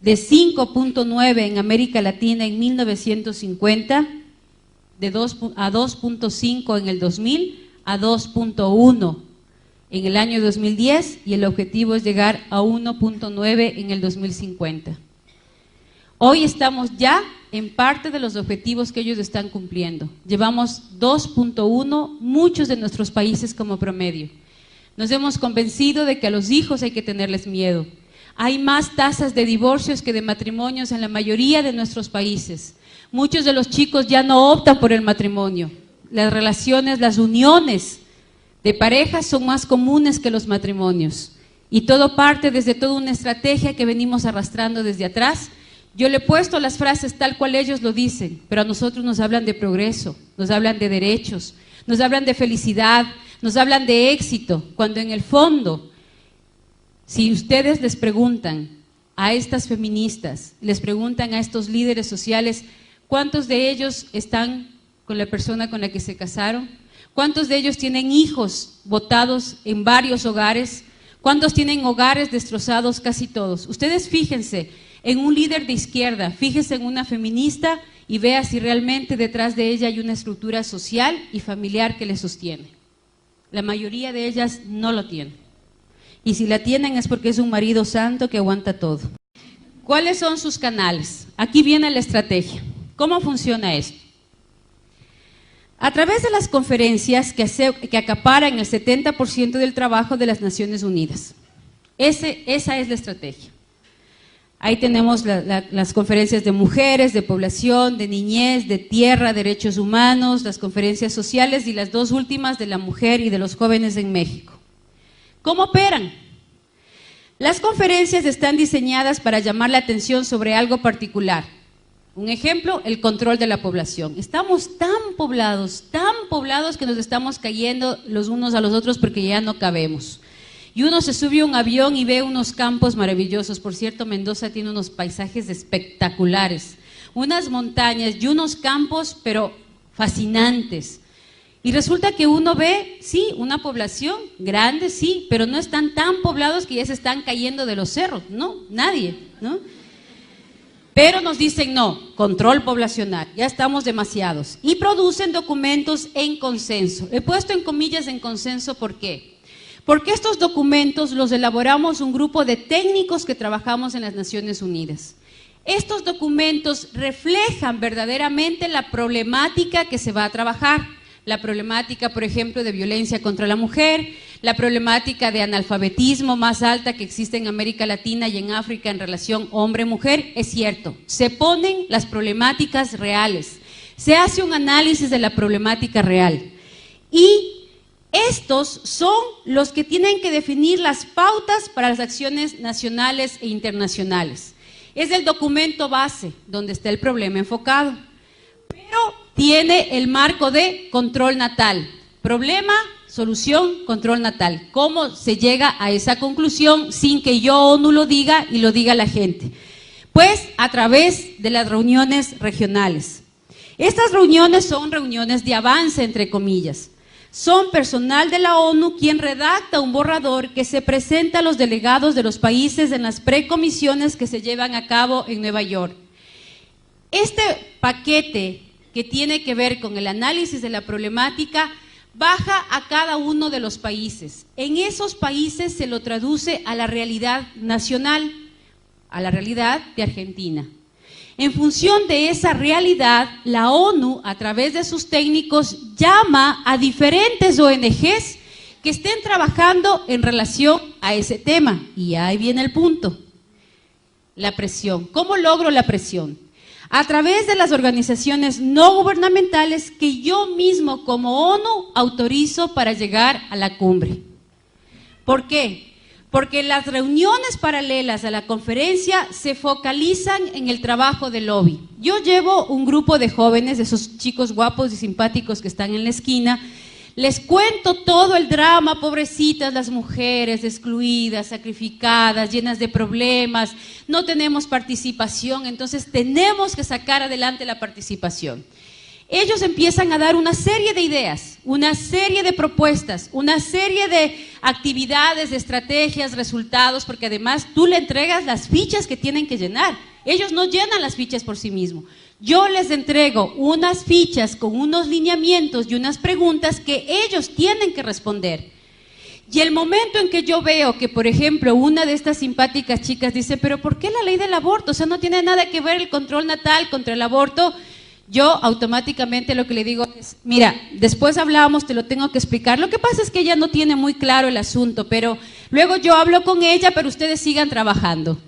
de 5.9 en América Latina en 1950, a 2.5 en el 2000, a 2.1 en el año 2010 y el objetivo es llegar a 1.9 en el 2050. Hoy estamos ya en parte de los objetivos que ellos están cumpliendo. Llevamos 2.1, muchos de nuestros países como promedio. Nos hemos convencido de que a los hijos hay que tenerles miedo. Hay más tasas de divorcios que de matrimonios en la mayoría de nuestros países. Muchos de los chicos ya no optan por el matrimonio. Las relaciones, las uniones de parejas son más comunes que los matrimonios. Y todo parte desde toda una estrategia que venimos arrastrando desde atrás. Yo le he puesto las frases tal cual ellos lo dicen, pero a nosotros nos hablan de progreso, nos hablan de derechos, nos hablan de felicidad, nos hablan de éxito, cuando en el fondo, si ustedes les preguntan a estas feministas, les preguntan a estos líderes sociales, ¿cuántos de ellos están con la persona con la que se casaron? ¿Cuántos de ellos tienen hijos botados en varios hogares? ¿Cuántos tienen hogares destrozados? Casi todos. Ustedes fíjense en un líder de izquierda, fíjense en una feminista y vea si realmente detrás de ella hay una estructura social y familiar que le sostiene. La mayoría de ellas no lo tienen. Y si la tienen es porque es un marido santo que aguanta todo. ¿Cuáles son sus canales? Aquí viene la estrategia. ¿Cómo funciona esto? A través de las conferencias que acaparan el 70% del trabajo de las Naciones Unidas. Esa es la estrategia. Ahí tenemos las conferencias de mujeres, de población, de niñez, de tierra, derechos humanos, las conferencias sociales y las dos últimas de la mujer y de los jóvenes en México. ¿Cómo operan? Las conferencias están diseñadas para llamar la atención sobre algo particular. Un ejemplo, el control de la población. Estamos tan poblados que nos estamos cayendo los unos a los otros porque ya no cabemos. Y uno se sube a un avión y ve unos campos maravillosos. Por cierto, Mendoza tiene unos paisajes espectaculares, unas montañas y unos campos, pero fascinantes. Y resulta que uno ve, sí, una población grande, sí, pero no están tan poblados que ya se están cayendo de los cerros, no, nadie, ¿no? Pero nos dicen no, control poblacional, ya estamos demasiados. Y producen documentos en consenso. He puesto en comillas en consenso, ¿por qué? Porque estos documentos los elaboramos un grupo de técnicos que trabajamos en las Naciones Unidas. Estos documentos reflejan verdaderamente la problemática que se va a trabajar. La problemática, por ejemplo, de violencia contra la mujer, la problemática de analfabetismo más alta que existe en América Latina y en África en relación hombre-mujer, es cierto. Se ponen las problemáticas reales, se hace un análisis de la problemática real. Y estos son los que tienen que definir las pautas para las acciones nacionales e internacionales. Es el documento base donde está el problema enfocado, pero tiene el marco de control natal. Problema, solución, control natal. ¿Cómo se llega a esa conclusión sin que yo ONU lo diga y lo diga la gente? Pues a través de las reuniones regionales. Estas reuniones son reuniones de avance, entre comillas. Son personal de la ONU quien redacta un borrador que se presenta a los delegados de los países en las precomisiones que se llevan a cabo en Nueva York. Este paquete que tiene que ver con el análisis de la problemática baja a cada uno de los países. En esos países se lo traduce a la realidad nacional, a la realidad de Argentina. En función de esa realidad, la ONU, a través de sus técnicos, llama a diferentes ONGs que estén trabajando en relación a ese tema. Y ahí viene el punto, la presión. ¿Cómo logro la presión? A través de las organizaciones no gubernamentales que yo mismo como ONU autorizo para llegar a la cumbre. ¿Por qué? Porque las reuniones paralelas a la conferencia se focalizan en el trabajo de lobby. Yo llevo un grupo de jóvenes, de esos chicos guapos y simpáticos que están en la esquina, les cuento todo el drama, pobrecitas las mujeres excluidas, sacrificadas, llenas de problemas, no tenemos participación, entonces tenemos que sacar adelante la participación. Ellos empiezan a dar una serie de ideas, una serie de propuestas, una serie de actividades, de estrategias, resultados, porque además tú le entregas las fichas que tienen que llenar. Ellos no llenan las fichas por sí mismos. Yo les entrego unas fichas con unos lineamientos y unas preguntas que ellos tienen que responder. Y el momento en que yo veo que, por ejemplo, una de estas simpáticas chicas dice, pero ¿por qué la ley del aborto? O sea, no tiene nada que ver el control natal contra el aborto. Yo automáticamente lo que le digo es, mira, después hablamos, te lo tengo que explicar. Lo que pasa es que ella no tiene muy claro el asunto, pero luego yo hablo con ella, pero ustedes sigan trabajando.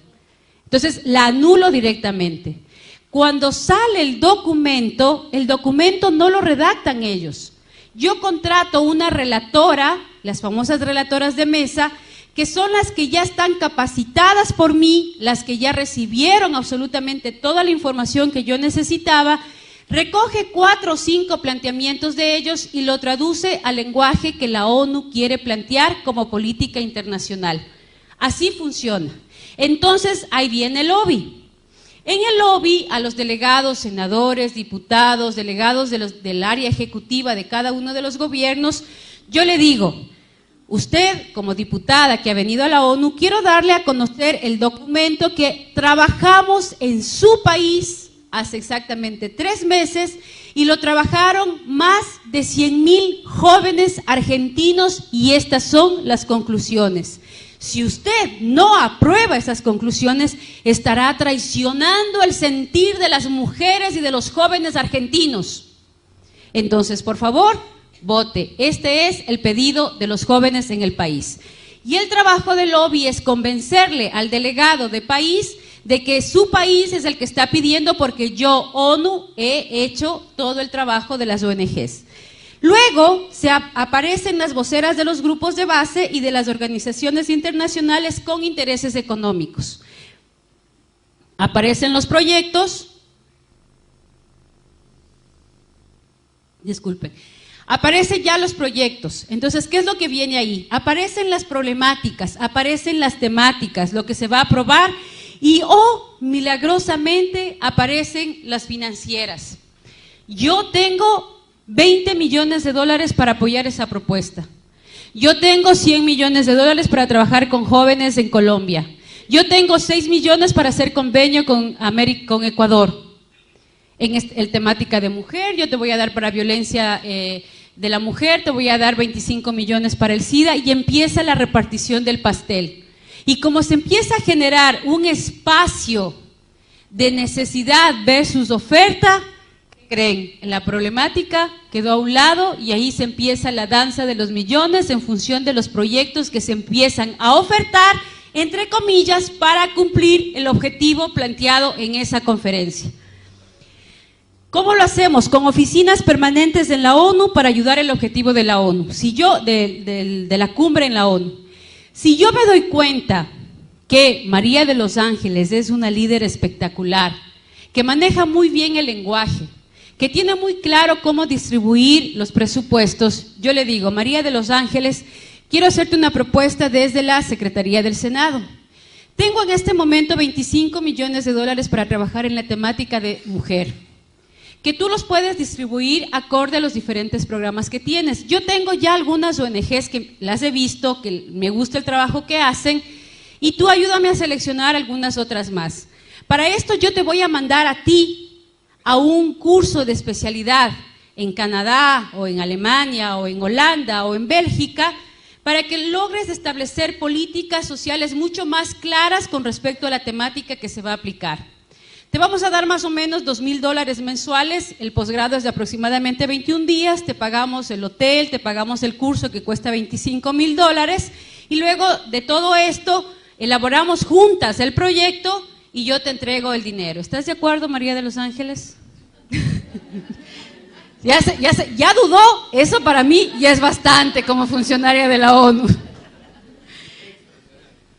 Entonces, la anulo directamente. Cuando sale el documento no lo redactan ellos. Yo contrato una relatora, las famosas relatoras de mesa, que son las que ya están capacitadas por mí, las que ya recibieron absolutamente toda la información que yo necesitaba, recoge 4 o 5 planteamientos de ellos y lo traduce al lenguaje que la ONU quiere plantear como política internacional. Así funciona. Entonces, ahí viene el lobby. En el lobby, a los delegados, senadores, diputados, delegados del área ejecutiva de cada uno de los gobiernos, yo le digo, usted como diputada que ha venido a la ONU, quiero darle a conocer el documento que trabajamos en su país hace exactamente 3 meses y lo trabajaron más de 100,000 jóvenes argentinos y estas son las conclusiones. Si usted no aprueba esas conclusiones, estará traicionando el sentir de las mujeres y de los jóvenes argentinos. Entonces, por favor, vote. Este es el pedido de los jóvenes en el país. Y el trabajo del lobby es convencerle al delegado de país de que su país es el que está pidiendo porque yo, ONU, he hecho todo el trabajo de las ONGs. Luego aparecen las voceras de los grupos de base y de las organizaciones internacionales con intereses económicos. Aparecen los proyectos, disculpen, aparecen ya los proyectos. Entonces, ¿qué es lo que viene ahí? Aparecen las problemáticas, aparecen las temáticas, lo que se va a aprobar y, milagrosamente, aparecen las financieras. Yo tengo 20 millones de dólares para apoyar esa propuesta. Yo tengo 100 millones de dólares para trabajar con jóvenes en Colombia. Yo tengo 6 millones para hacer convenio con Ecuador. En el temática de mujer, yo te voy a dar para violencia de la mujer, te voy a dar 25 millones para el SIDA y empieza la repartición del pastel. Y como se empieza a generar un espacio de necesidad versus oferta, creen, la problemática quedó a un lado y ahí se empieza la danza de los millones en función de los proyectos que se empiezan a ofertar, entre comillas, para cumplir el objetivo planteado en esa conferencia. ¿Cómo lo hacemos? Con oficinas permanentes en la ONU para ayudar el objetivo de la ONU, de la cumbre en la ONU. Si yo me doy cuenta que María de los Ángeles es una líder espectacular, que maneja muy bien el lenguaje, que tiene muy claro cómo distribuir los presupuestos, yo le digo, María de los Ángeles, quiero hacerte una propuesta desde la Secretaría del Senado. Tengo en este momento 25 millones de dólares para trabajar en la temática de mujer, que tú los puedes distribuir acorde a los diferentes programas que tienes. Yo tengo ya algunas ONGs que las he visto, que me gusta el trabajo que hacen, y tú ayúdame a seleccionar algunas otras más. Para esto yo te voy a mandar a ti a un curso de especialidad en Canadá o en Alemania o en Holanda o en Bélgica para que logres establecer políticas sociales mucho más claras con respecto a la temática que se va a aplicar. Te vamos a dar más o menos $2,000 mensuales, el posgrado es de aproximadamente 21 días, te pagamos el hotel, te pagamos el curso que cuesta $25,000 y luego de todo esto elaboramos juntas el proyecto y yo te entrego el dinero. ¿Estás de acuerdo, María de los Ángeles? Ya dudó, eso para mí ya es bastante como funcionaria de la ONU.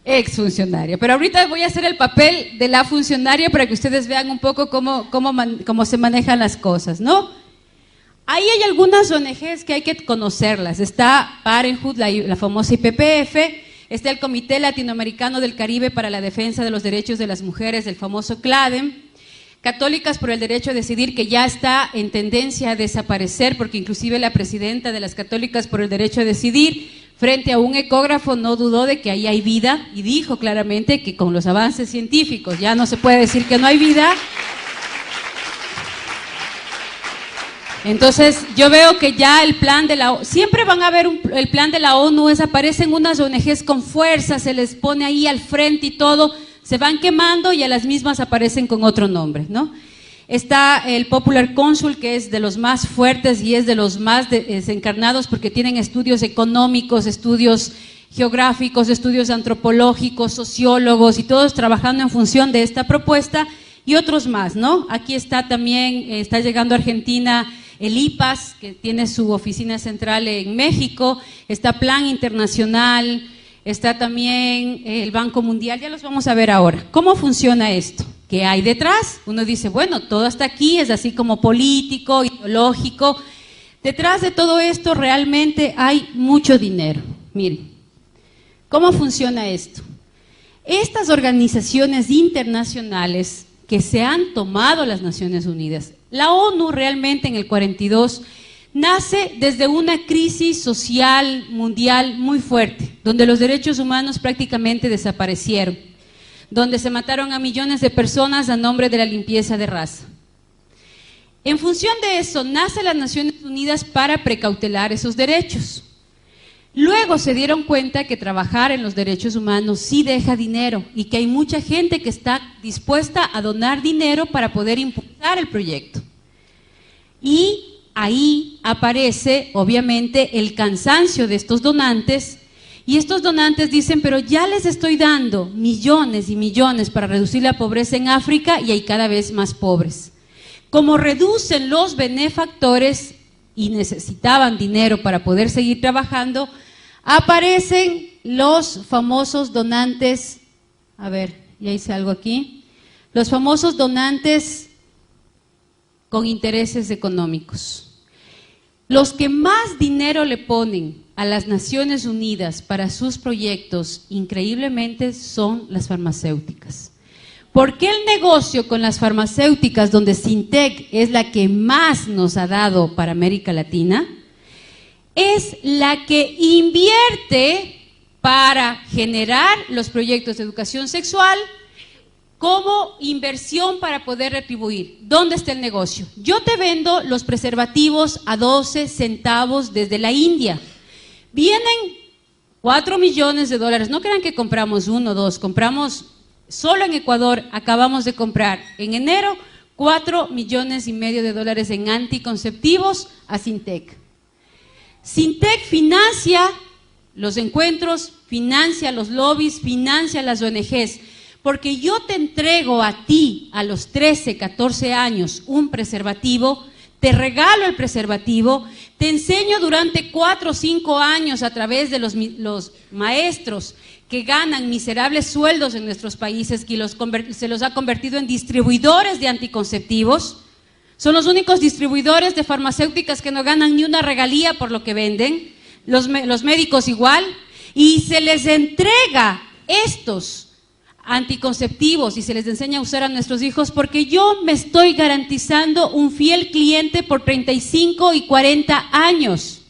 Exfuncionaria, pero ahorita voy a hacer el papel de la funcionaria para que ustedes vean un poco cómo se manejan las cosas, ¿no? Ahí hay algunas ONGs que hay que conocerlas. Está Parenthood, la famosa IPPF, está el Comité Latinoamericano del Caribe para la Defensa de los Derechos de las Mujeres, el famoso CLADEM, Católicas por el Derecho a Decidir, que ya está en tendencia a desaparecer, porque inclusive la presidenta de las Católicas por el Derecho a Decidir, frente a un ecógrafo, no dudó de que ahí hay vida y dijo claramente que con los avances científicos ya no se puede decir que no hay vida. Entonces, yo veo que ya el plan de la ONU, siempre van a ver el plan de la ONU, aparecen unas ONGs con fuerza, se les pone ahí al frente y todo, se van quemando y a las mismas aparecen con otro nombre, ¿no? Está el Popular Council, que es de los más fuertes y es de los más desencarnados porque tienen estudios económicos, estudios geográficos, estudios antropológicos, sociólogos y todos trabajando en función de esta propuesta y otros más, ¿no? Aquí está también, está llegando a Argentina el IPAS, que tiene su oficina central en México, está Plan Internacional, está también el Banco Mundial, ya los vamos a ver ahora. ¿Cómo funciona esto? ¿Qué hay detrás? Uno dice, bueno, todo hasta aquí es así como político, ideológico. Detrás de todo esto realmente hay mucho dinero. Miren, ¿cómo funciona esto? Estas organizaciones internacionales que se han tomado las Naciones Unidas, la ONU realmente en el 42 nace desde una crisis social mundial muy fuerte, donde los derechos humanos prácticamente desaparecieron, donde se mataron a millones de personas a nombre de la limpieza de raza. En función de eso, nace las Naciones Unidas para precautelar esos derechos. Luego se dieron cuenta que trabajar en los derechos humanos sí deja dinero y que hay mucha gente que está dispuesta a donar dinero para poder impulsar el proyecto. Y ahí aparece, obviamente, el cansancio de estos donantes, y estos donantes dicen, pero ya les estoy dando millones y millones para reducir la pobreza en África y hay cada vez más pobres. Como reducen los benefactores y necesitaban dinero para poder seguir trabajando, aparecen los famosos donantes, a ver, ya hice algo aquí, los famosos donantes con intereses económicos. Los que más dinero le ponen a las Naciones Unidas para sus proyectos, increíblemente, son las farmacéuticas. ¿Por qué el negocio con las farmacéuticas, donde Sintec es la que más nos ha dado para América Latina? Es la que invierte para generar los proyectos de educación sexual como inversión para poder retribuir. ¿Dónde está el negocio? Yo te vendo los preservativos a 12 centavos desde la India. Vienen 4 millones de dólares. No crean que compramos 1 o 2, compramos, solo en Ecuador acabamos de comprar en enero 4,5 millones de dólares en anticonceptivos a Sintec. Sintec financia los encuentros, financia los lobbies, financia las ONGs, porque yo te entrego a ti a los 13, 14 años un preservativo, te regalo el preservativo, te enseño durante 4 o 5 años a través de los maestros que ganan miserables sueldos en nuestros países, que se los ha convertido en distribuidores de anticonceptivos. Son los únicos distribuidores de farmacéuticas que no ganan ni una regalía por lo que venden, los médicos igual, y se les entrega estos anticonceptivos y se les enseña a usar a nuestros hijos porque yo me estoy garantizando un fiel cliente por 35 y 40 años.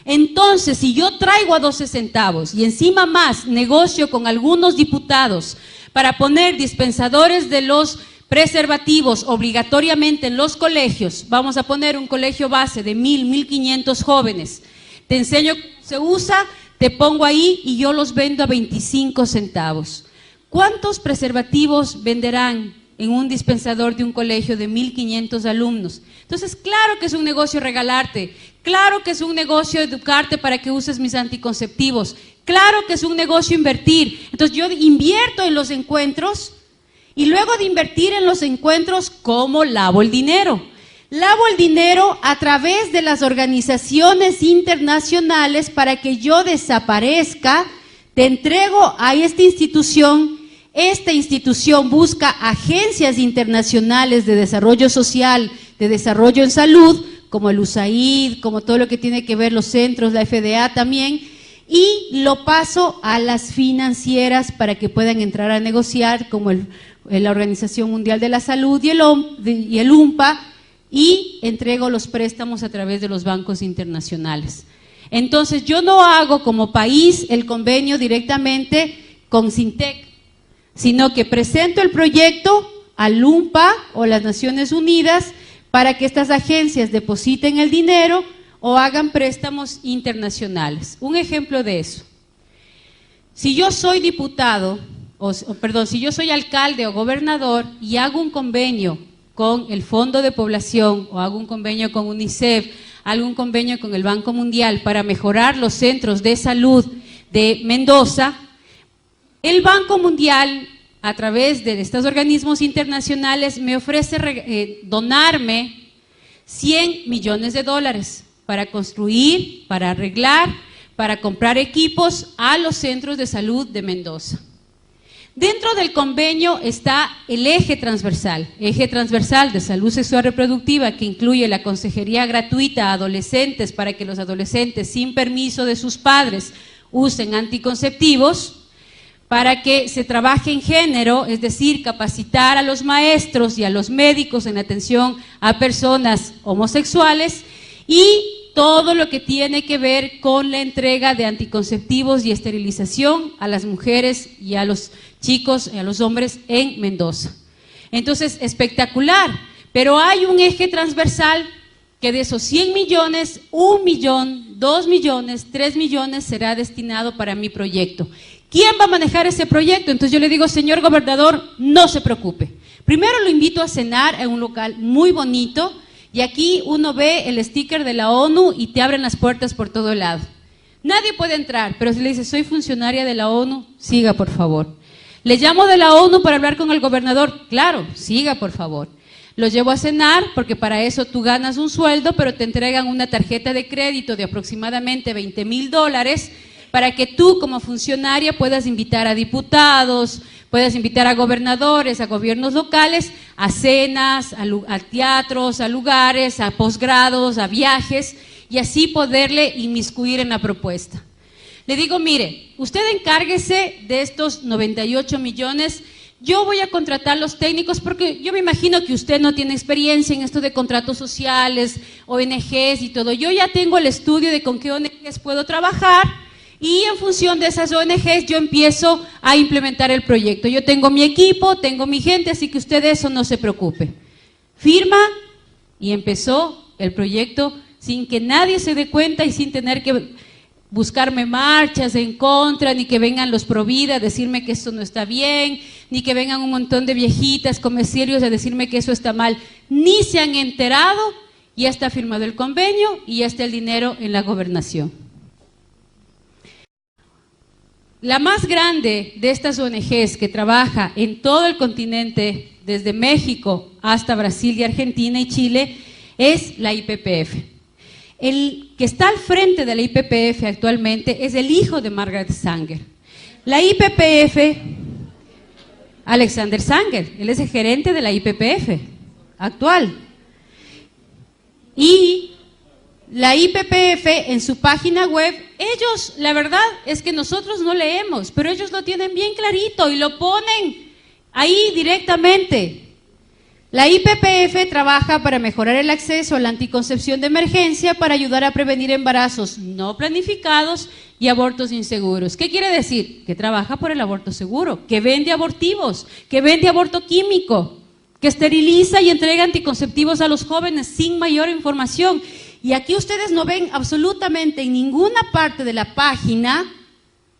Entonces, si yo traigo a 12 centavos y encima más negocio con algunos diputados para poner dispensadores de los preservativos obligatoriamente en los colegios, vamos a poner un colegio base de 1,500 jóvenes, te enseño cómo se usa, te pongo ahí y yo los vendo a 25 centavos. ¿Cuántos preservativos venderán en un dispensador de un colegio de 1,500 alumnos? Entonces, claro que es un negocio regalarte, claro que es un negocio educarte para que uses mis anticonceptivos, claro que es un negocio invertir. Entonces, yo invierto en los encuentros y luego de invertir en los encuentros, ¿cómo lavo el dinero? Lavo el dinero a través de las organizaciones internacionales para que yo desaparezca. Te entrego a esta institución busca agencias internacionales de desarrollo social, de desarrollo en salud, como el USAID, como todo lo que tiene que ver los centros, la FDA también, y lo paso a las financieras para que puedan entrar a negociar, como la Organización Mundial de la Salud y el UNPA, y entrego los préstamos a través de los bancos internacionales. Entonces, yo no hago como país el convenio directamente con Sintec, sino que presento el proyecto al UNPA o las Naciones Unidas para que estas agencias depositen el dinero o hagan préstamos internacionales. Un ejemplo de eso. Si yo soy diputado, si yo soy alcalde o gobernador y hago un convenio con el Fondo de Población o hago un convenio con UNICEF, hago un convenio con el Banco Mundial para mejorar los centros de salud de Mendoza, el Banco Mundial, a través de estos organismos internacionales, me ofrece donarme $100 millones para construir, para arreglar, para comprar equipos a los centros de salud de Mendoza. Dentro del convenio está el eje transversal de salud sexual reproductiva, que incluye la consejería gratuita a adolescentes para que los adolescentes sin permiso de sus padres usen anticonceptivos, para que se trabaje en género, es decir, capacitar a los maestros y a los médicos en atención a personas homosexuales, y todo lo que tiene que ver con la entrega de anticonceptivos y esterilización a las mujeres y a los chicos y a los hombres en Mendoza. Entonces, espectacular, pero hay un eje transversal que de esos 100 millones, 1 millón, 2 millones, 3 millones será destinado para mi proyecto. ¿Quién va a manejar ese proyecto? Entonces yo le digo, señor gobernador, no se preocupe. Primero lo invito a cenar en un local muy bonito, y aquí uno ve el sticker de la ONU y te abren las puertas por todo lado. Nadie puede entrar, pero si le dice, soy funcionaria de la ONU, siga por favor. Le llamo de la ONU para hablar con el gobernador, claro, siga por favor. Los llevo a cenar, porque para eso tú ganas un sueldo, pero te entregan una tarjeta de crédito de aproximadamente $20,000 para que tú como funcionaria puedas invitar a diputados, puedas invitar a gobernadores, a gobiernos locales, a cenas, a teatros, a lugares, a posgrados, a viajes, y así poderle inmiscuir en la propuesta. Le digo, mire, usted encárguese de estos 98 millones, yo voy a contratar los técnicos, porque yo me imagino que usted no tiene experiencia en esto de contratos sociales, ONGs y todo. Yo ya tengo el estudio de con qué ONGs puedo trabajar, y en función de esas ONGs yo empiezo a implementar el proyecto. Yo tengo mi equipo, tengo mi gente, así que usted de eso no se preocupe. Firma, y empezó el proyecto sin que nadie se dé cuenta y sin tener que buscarme marchas en contra, ni que vengan los Provida a decirme que esto no está bien, ni que vengan un montón de viejitas comerciarios a decirme que eso está mal. Ni se han enterado, ya está firmado el convenio y ya está el dinero en la gobernación. La más grande de estas ONGs que trabaja en todo el continente, desde México hasta Brasil y Argentina y Chile, es la IPPF. El que está al frente de la IPPF actualmente es el hijo de Margaret Sanger. La IPPF, Alexander Sanger, él es el gerente de la IPPF actual. Y la IPPF en su página web, ellos, la verdad es que nosotros no leemos, pero ellos lo tienen bien clarito y lo ponen ahí directamente. La IPPF trabaja para mejorar el acceso a la anticoncepción de emergencia para ayudar a prevenir embarazos no planificados y abortos inseguros. ¿Qué quiere decir? Que trabaja por el aborto seguro, que vende abortivos, que vende aborto químico, que esteriliza y entrega anticonceptivos a los jóvenes sin mayor información. Y aquí ustedes no ven absolutamente en ninguna parte de la página,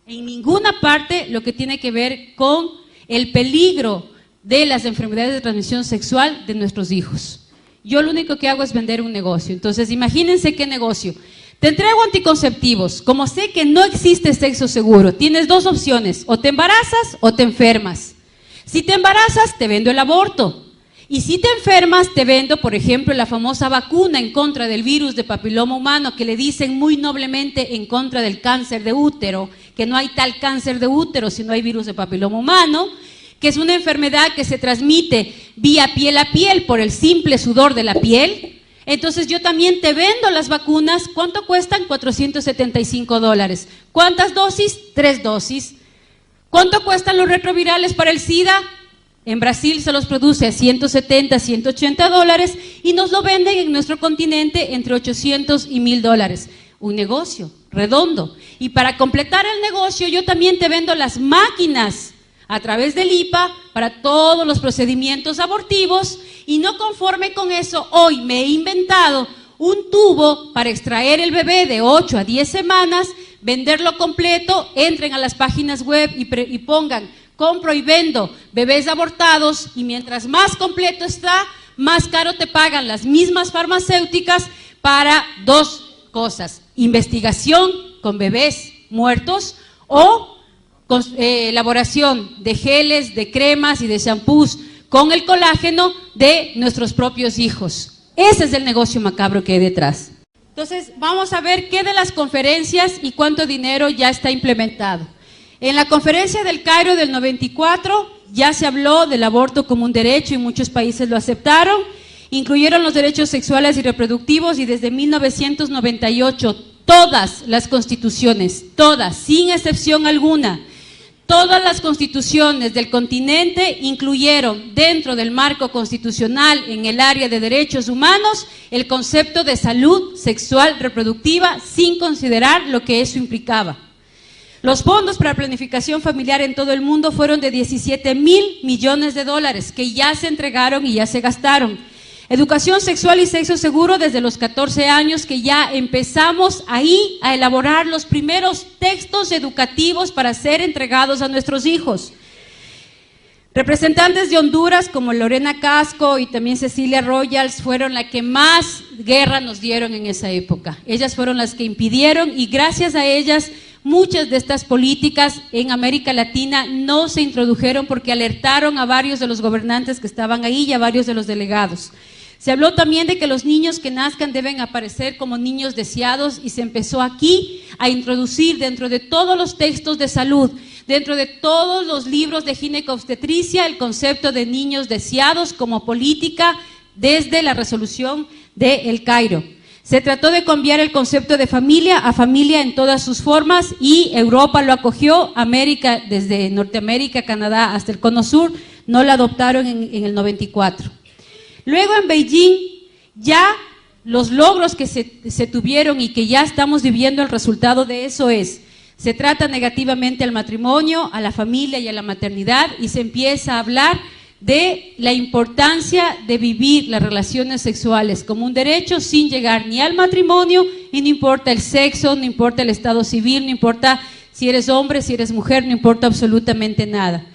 en ninguna parte, lo que tiene que ver con el peligro de las enfermedades de transmisión sexual de nuestros hijos. Yo lo único que hago es vender un negocio. Entonces, imagínense qué negocio. Te entrego anticonceptivos. Como sé que no existe sexo seguro, tienes dos opciones: o te embarazas o te enfermas. Si te embarazas, te vendo el aborto. Y si te enfermas, te vendo, por ejemplo, la famosa vacuna en contra del virus de papiloma humano, que le dicen muy noblemente en contra del cáncer de útero, que no hay tal cáncer de útero si no hay virus de papiloma humano, que es una enfermedad que se transmite vía piel a piel por el simple sudor de la piel. Entonces yo también te vendo las vacunas. ¿Cuánto cuestan? $475. ¿Cuántas dosis? 3 dosis. ¿Cuánto cuestan los retrovirales para el SIDA? En Brasil se los produce a $170, $180 y nos lo venden en nuestro continente entre $800 y $1,000. Un negocio redondo. Y para completar el negocio, yo también te vendo las máquinas a través del IPA para todos los procedimientos abortivos, y no conforme con eso, hoy me he inventado un tubo para extraer el bebé de 8 a 10 semanas, venderlo completo. Entren a las páginas web y pongan compro y vendo bebés abortados, y mientras más completo está, más caro te pagan las mismas farmacéuticas para dos cosas: investigación con bebés muertos o elaboración de geles, de cremas y de shampoos con el colágeno de nuestros propios hijos. Ese es el negocio macabro que hay detrás. Entonces, vamos a ver qué de las conferencias y cuánto dinero ya está implementado. En la conferencia del Cairo del 94 ya se habló del aborto como un derecho y muchos países lo aceptaron. Incluyeron los derechos sexuales y reproductivos, y desde 1998 todas las constituciones, todas, sin excepción alguna, todas las constituciones del continente incluyeron dentro del marco constitucional en el área de derechos humanos el concepto de salud sexual reproductiva, sin considerar lo que eso implicaba. Los fondos para planificación familiar en todo el mundo fueron de 17.000 millones de dólares que ya se entregaron y ya se gastaron. Educación sexual y sexo seguro desde los 14 años, que ya empezamos ahí a elaborar los primeros textos educativos para ser entregados a nuestros hijos. Representantes de Honduras como Lorena Casco y también Cecilia Royals fueron las que más guerra nos dieron en esa época. Ellas fueron las que impidieron, y gracias a ellas muchas de estas políticas en América Latina no se introdujeron, porque alertaron a varios de los gobernantes que estaban ahí y a varios de los delegados. Se habló también de que los niños que nazcan deben aparecer como niños deseados, y se empezó aquí a introducir dentro de todos los textos de salud, dentro de todos los libros de ginecobstetricia, el concepto de niños deseados como política desde la resolución de El Cairo. Se trató de cambiar el concepto de familia a familia en todas sus formas, y Europa lo acogió. América, desde Norteamérica, Canadá hasta el Cono Sur, no la adoptaron en el 94. Luego en Beijing, ya los logros que se tuvieron y que ya estamos viviendo el resultado de eso se trata negativamente al matrimonio, a la familia y a la maternidad, y se empieza a hablar de la importancia de vivir las relaciones sexuales como un derecho sin llegar ni al matrimonio, y no importa el sexo, no importa el estado civil, no importa si eres hombre, si eres mujer, no importa absolutamente nada.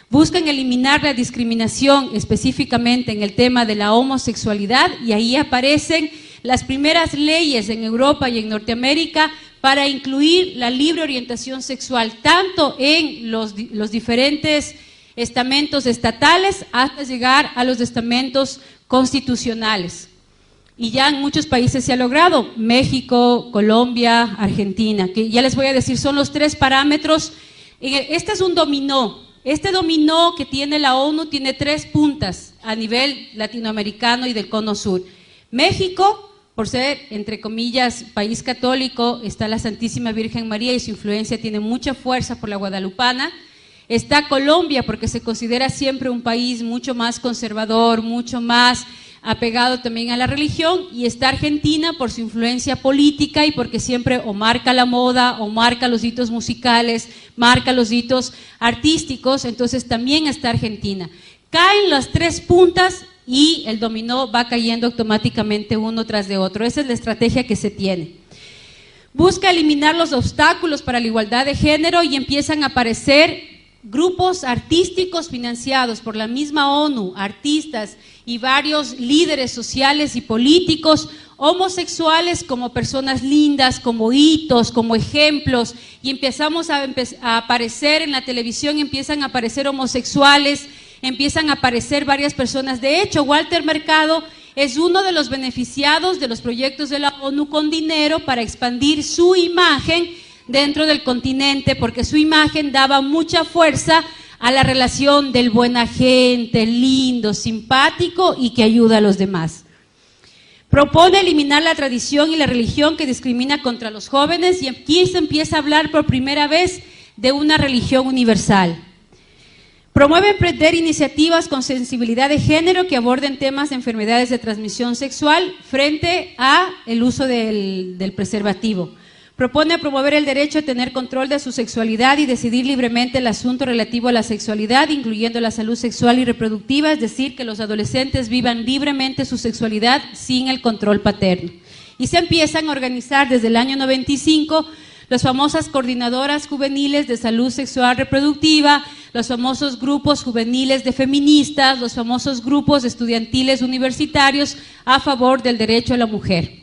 Buscan eliminar la discriminación específicamente en el tema de la homosexualidad, y ahí aparecen las primeras leyes en Europa y en Norteamérica para incluir la libre orientación sexual, tanto en los diferentes estamentos estatales hasta llegar a los estamentos constitucionales. Y ya en muchos países se ha logrado: México, Colombia, Argentina, que ya les voy a decir, son los 3 parámetros. Este es un dominó. Este dominó que tiene la ONU tiene 3 puntas a nivel latinoamericano y del Cono Sur. México, por ser, entre comillas, país católico, está la Santísima Virgen María y su influencia tiene mucha fuerza por la guadalupana. Está Colombia, porque se considera siempre un país mucho más conservador, mucho más apegado también a la religión, y está Argentina por su influencia política y porque siempre o marca la moda, o marca los hitos musicales, marca los hitos artísticos. Entonces también está Argentina. Caen las 3 puntas y el dominó va cayendo automáticamente uno tras de otro. Esa es la estrategia que se tiene. Busca eliminar los obstáculos para la igualdad de género, y empiezan a aparecer grupos artísticos financiados por la misma ONU, artistas y varios líderes sociales y políticos, homosexuales como personas lindas, como hitos, como ejemplos, y empezamos a aparecer en la televisión, empiezan a aparecer homosexuales, empiezan a aparecer varias personas. De hecho, Walter Mercado es uno de los beneficiados de los proyectos de la ONU con dinero para expandir su imagen dentro del continente, porque su imagen daba mucha fuerza a la relación del buen agente, lindo, simpático y que ayuda a los demás. Propone eliminar la tradición y la religión que discrimina contra los jóvenes, y aquí se empieza a hablar por primera vez de una religión universal. Promueve emprender iniciativas con sensibilidad de género que aborden temas de enfermedades de transmisión sexual frente a el uso del preservativo. Propone promover el derecho a tener control de su sexualidad y decidir libremente el asunto relativo a la sexualidad, incluyendo la salud sexual y reproductiva, es decir, que los adolescentes vivan libremente su sexualidad sin el control paterno. Y se empiezan a organizar desde el año 95 las famosas coordinadoras juveniles de salud sexual reproductiva, los famosos grupos juveniles de feministas, los famosos grupos estudiantiles universitarios a favor del derecho a la mujer.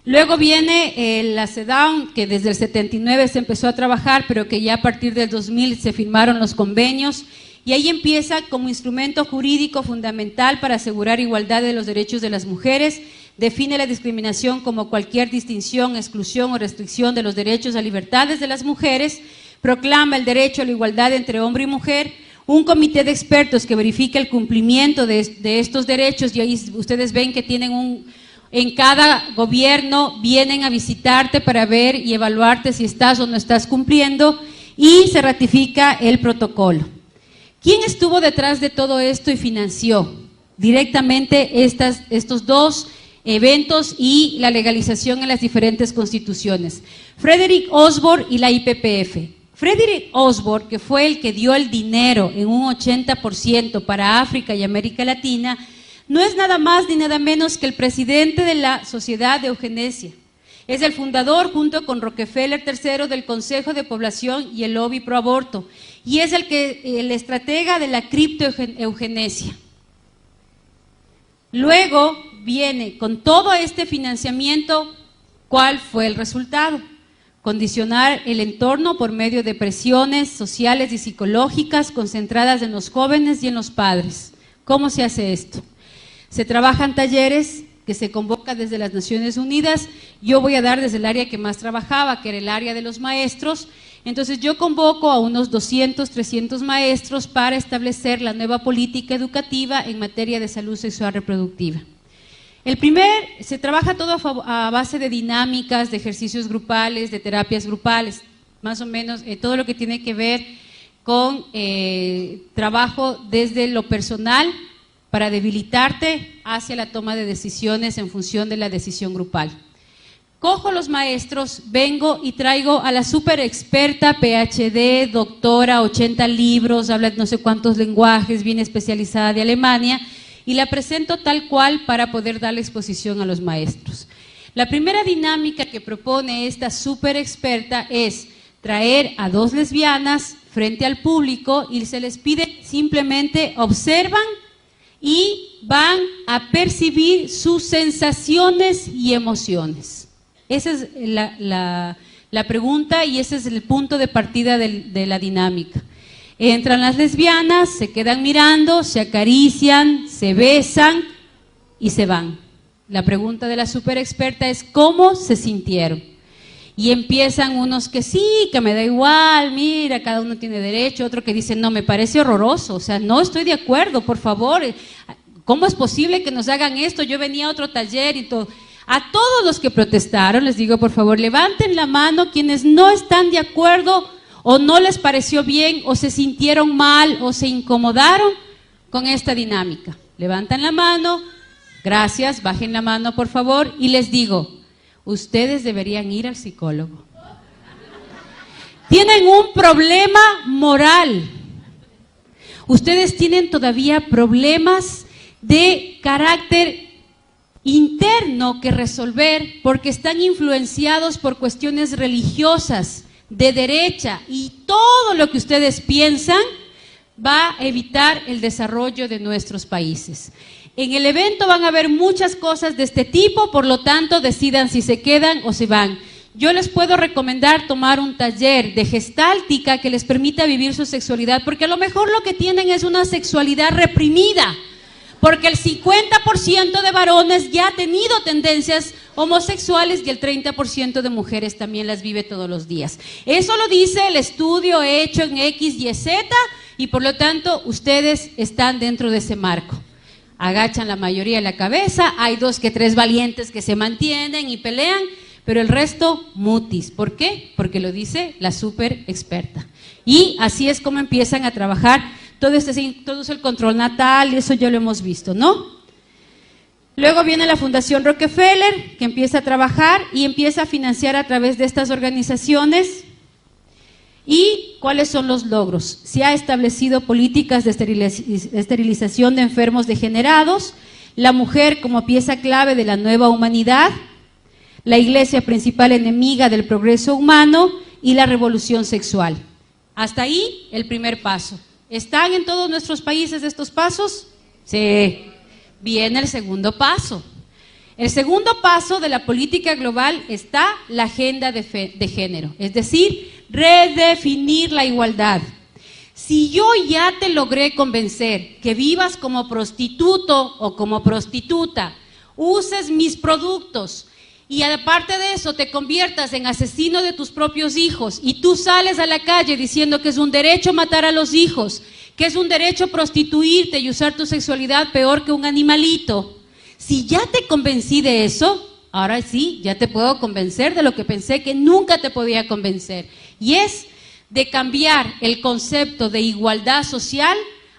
Luego viene la CEDAW, que desde el 79 se empezó a trabajar, pero que ya a partir del 2000 se firmaron los convenios, y ahí empieza como instrumento jurídico fundamental para asegurar igualdad de los derechos de las mujeres. Define la discriminación como cualquier distinción, exclusión o restricción de los derechos a libertades de las mujeres, proclama el derecho a la igualdad entre hombre y mujer, un comité de expertos que verifica el cumplimiento de estos derechos, y ahí ustedes ven que tienen en cada gobierno vienen a visitarte para ver y evaluarte si estás o no estás cumpliendo, y se ratifica el protocolo. ¿Quién estuvo detrás de todo esto y financió directamente estos dos eventos y la legalización en las diferentes constituciones? Frederick Osborne y la IPPF. Frederick Osborne, que fue el que dio el dinero en un 80% para África y América Latina, no es nada más ni nada menos que el presidente de la Sociedad de Eugenesia. Es el fundador, junto con Rockefeller III, del Consejo de Población y el Lobby Pro Aborto, y es el estratega de la criptoeugenesia. Luego viene, con todo este financiamiento, ¿cuál fue el resultado? Condicionar el entorno por medio de presiones sociales y psicológicas concentradas en los jóvenes y en los padres. ¿Cómo se hace esto? Se trabajan talleres que se convocan desde las Naciones Unidas. Yo voy a dar desde el área que más trabajaba, que era el área de los maestros. Entonces yo convoco a unos 200, 300 maestros para establecer la nueva política educativa en materia de salud sexual reproductiva. Se trabaja todo a base de dinámicas, de ejercicios grupales, de terapias grupales, más o menos todo lo que tiene que ver con trabajo desde lo personal para debilitarte hacia la toma de decisiones en función de la decisión grupal. Cojo los maestros, vengo y traigo a la súper experta, PhD, doctora, 80 libros, habla no sé cuántos lenguajes, bien especializada de Alemania, y la presento tal cual para poder darle exposición a los maestros. La primera dinámica que propone esta súper experta es traer a dos lesbianas frente al público y se les pide simplemente observan y van a percibir sus sensaciones y emociones. Esa es la pregunta y ese es el punto de partida de la dinámica. Entran las lesbianas, se quedan mirando, se acarician, se besan y se van. La pregunta de la super experta es ¿cómo se sintieron? Y empiezan unos que sí, que me da igual, mira, cada uno tiene derecho, otro que dice no, me parece horroroso, o sea, no estoy de acuerdo, por favor, ¿cómo es posible que nos hagan esto? Yo venía a otro taller y todo. A todos los que protestaron les digo, por favor, levanten la mano quienes no están de acuerdo o no les pareció bien o se sintieron mal o se incomodaron con esta dinámica. Levantan la mano, gracias, bajen la mano por favor y les digo, ustedes deberían ir al psicólogo. Tienen un problema moral. Ustedes tienen todavía problemas de carácter interno que resolver porque están influenciados por cuestiones religiosas, de derecha, y todo lo que ustedes piensan va a evitar el desarrollo de nuestros países. En el evento van a haber muchas cosas de este tipo, por lo tanto decidan si se quedan o se van. Yo les puedo recomendar tomar un taller de gestáltica que les permita vivir su sexualidad, porque a lo mejor lo que tienen es una sexualidad reprimida, porque el 50% de varones ya ha tenido tendencias homosexuales y el 30% de mujeres también las vive todos los días. Eso lo dice el estudio hecho en X, Y, Z, y por lo tanto ustedes están dentro de ese marco. Agachan la mayoría de la cabeza, hay 2 que 3 valientes que se mantienen y pelean, pero el resto mutis. ¿Por qué? Porque lo dice la súper experta. Y así es como empiezan a trabajar todo el control natal, y eso ya lo hemos visto, ¿no? Luego viene la Fundación Rockefeller, que empieza a trabajar y empieza a financiar a través de estas organizaciones. ¿Y cuáles son los logros? Se ha establecido políticas de esterilización de enfermos degenerados, la mujer como pieza clave de la nueva humanidad, la iglesia principal enemiga del progreso humano y la revolución sexual. Hasta ahí el primer paso. ¿Están en todos nuestros países estos pasos? Sí. Viene el segundo paso. El segundo paso de la política global está la agenda de género, es decir, redefinir la igualdad. Si yo ya te logré convencer que vivas como prostituto o como prostituta, uses mis productos y aparte de eso te conviertas en asesino de tus propios hijos y tú sales a la calle diciendo que es un derecho matar a los hijos, que es un derecho prostituirte y usar tu sexualidad peor que un animalito, si ya te convencí de eso, ahora sí, ya te puedo convencer de lo que pensé que nunca te podía convencer. Y es de cambiar el concepto de igualdad social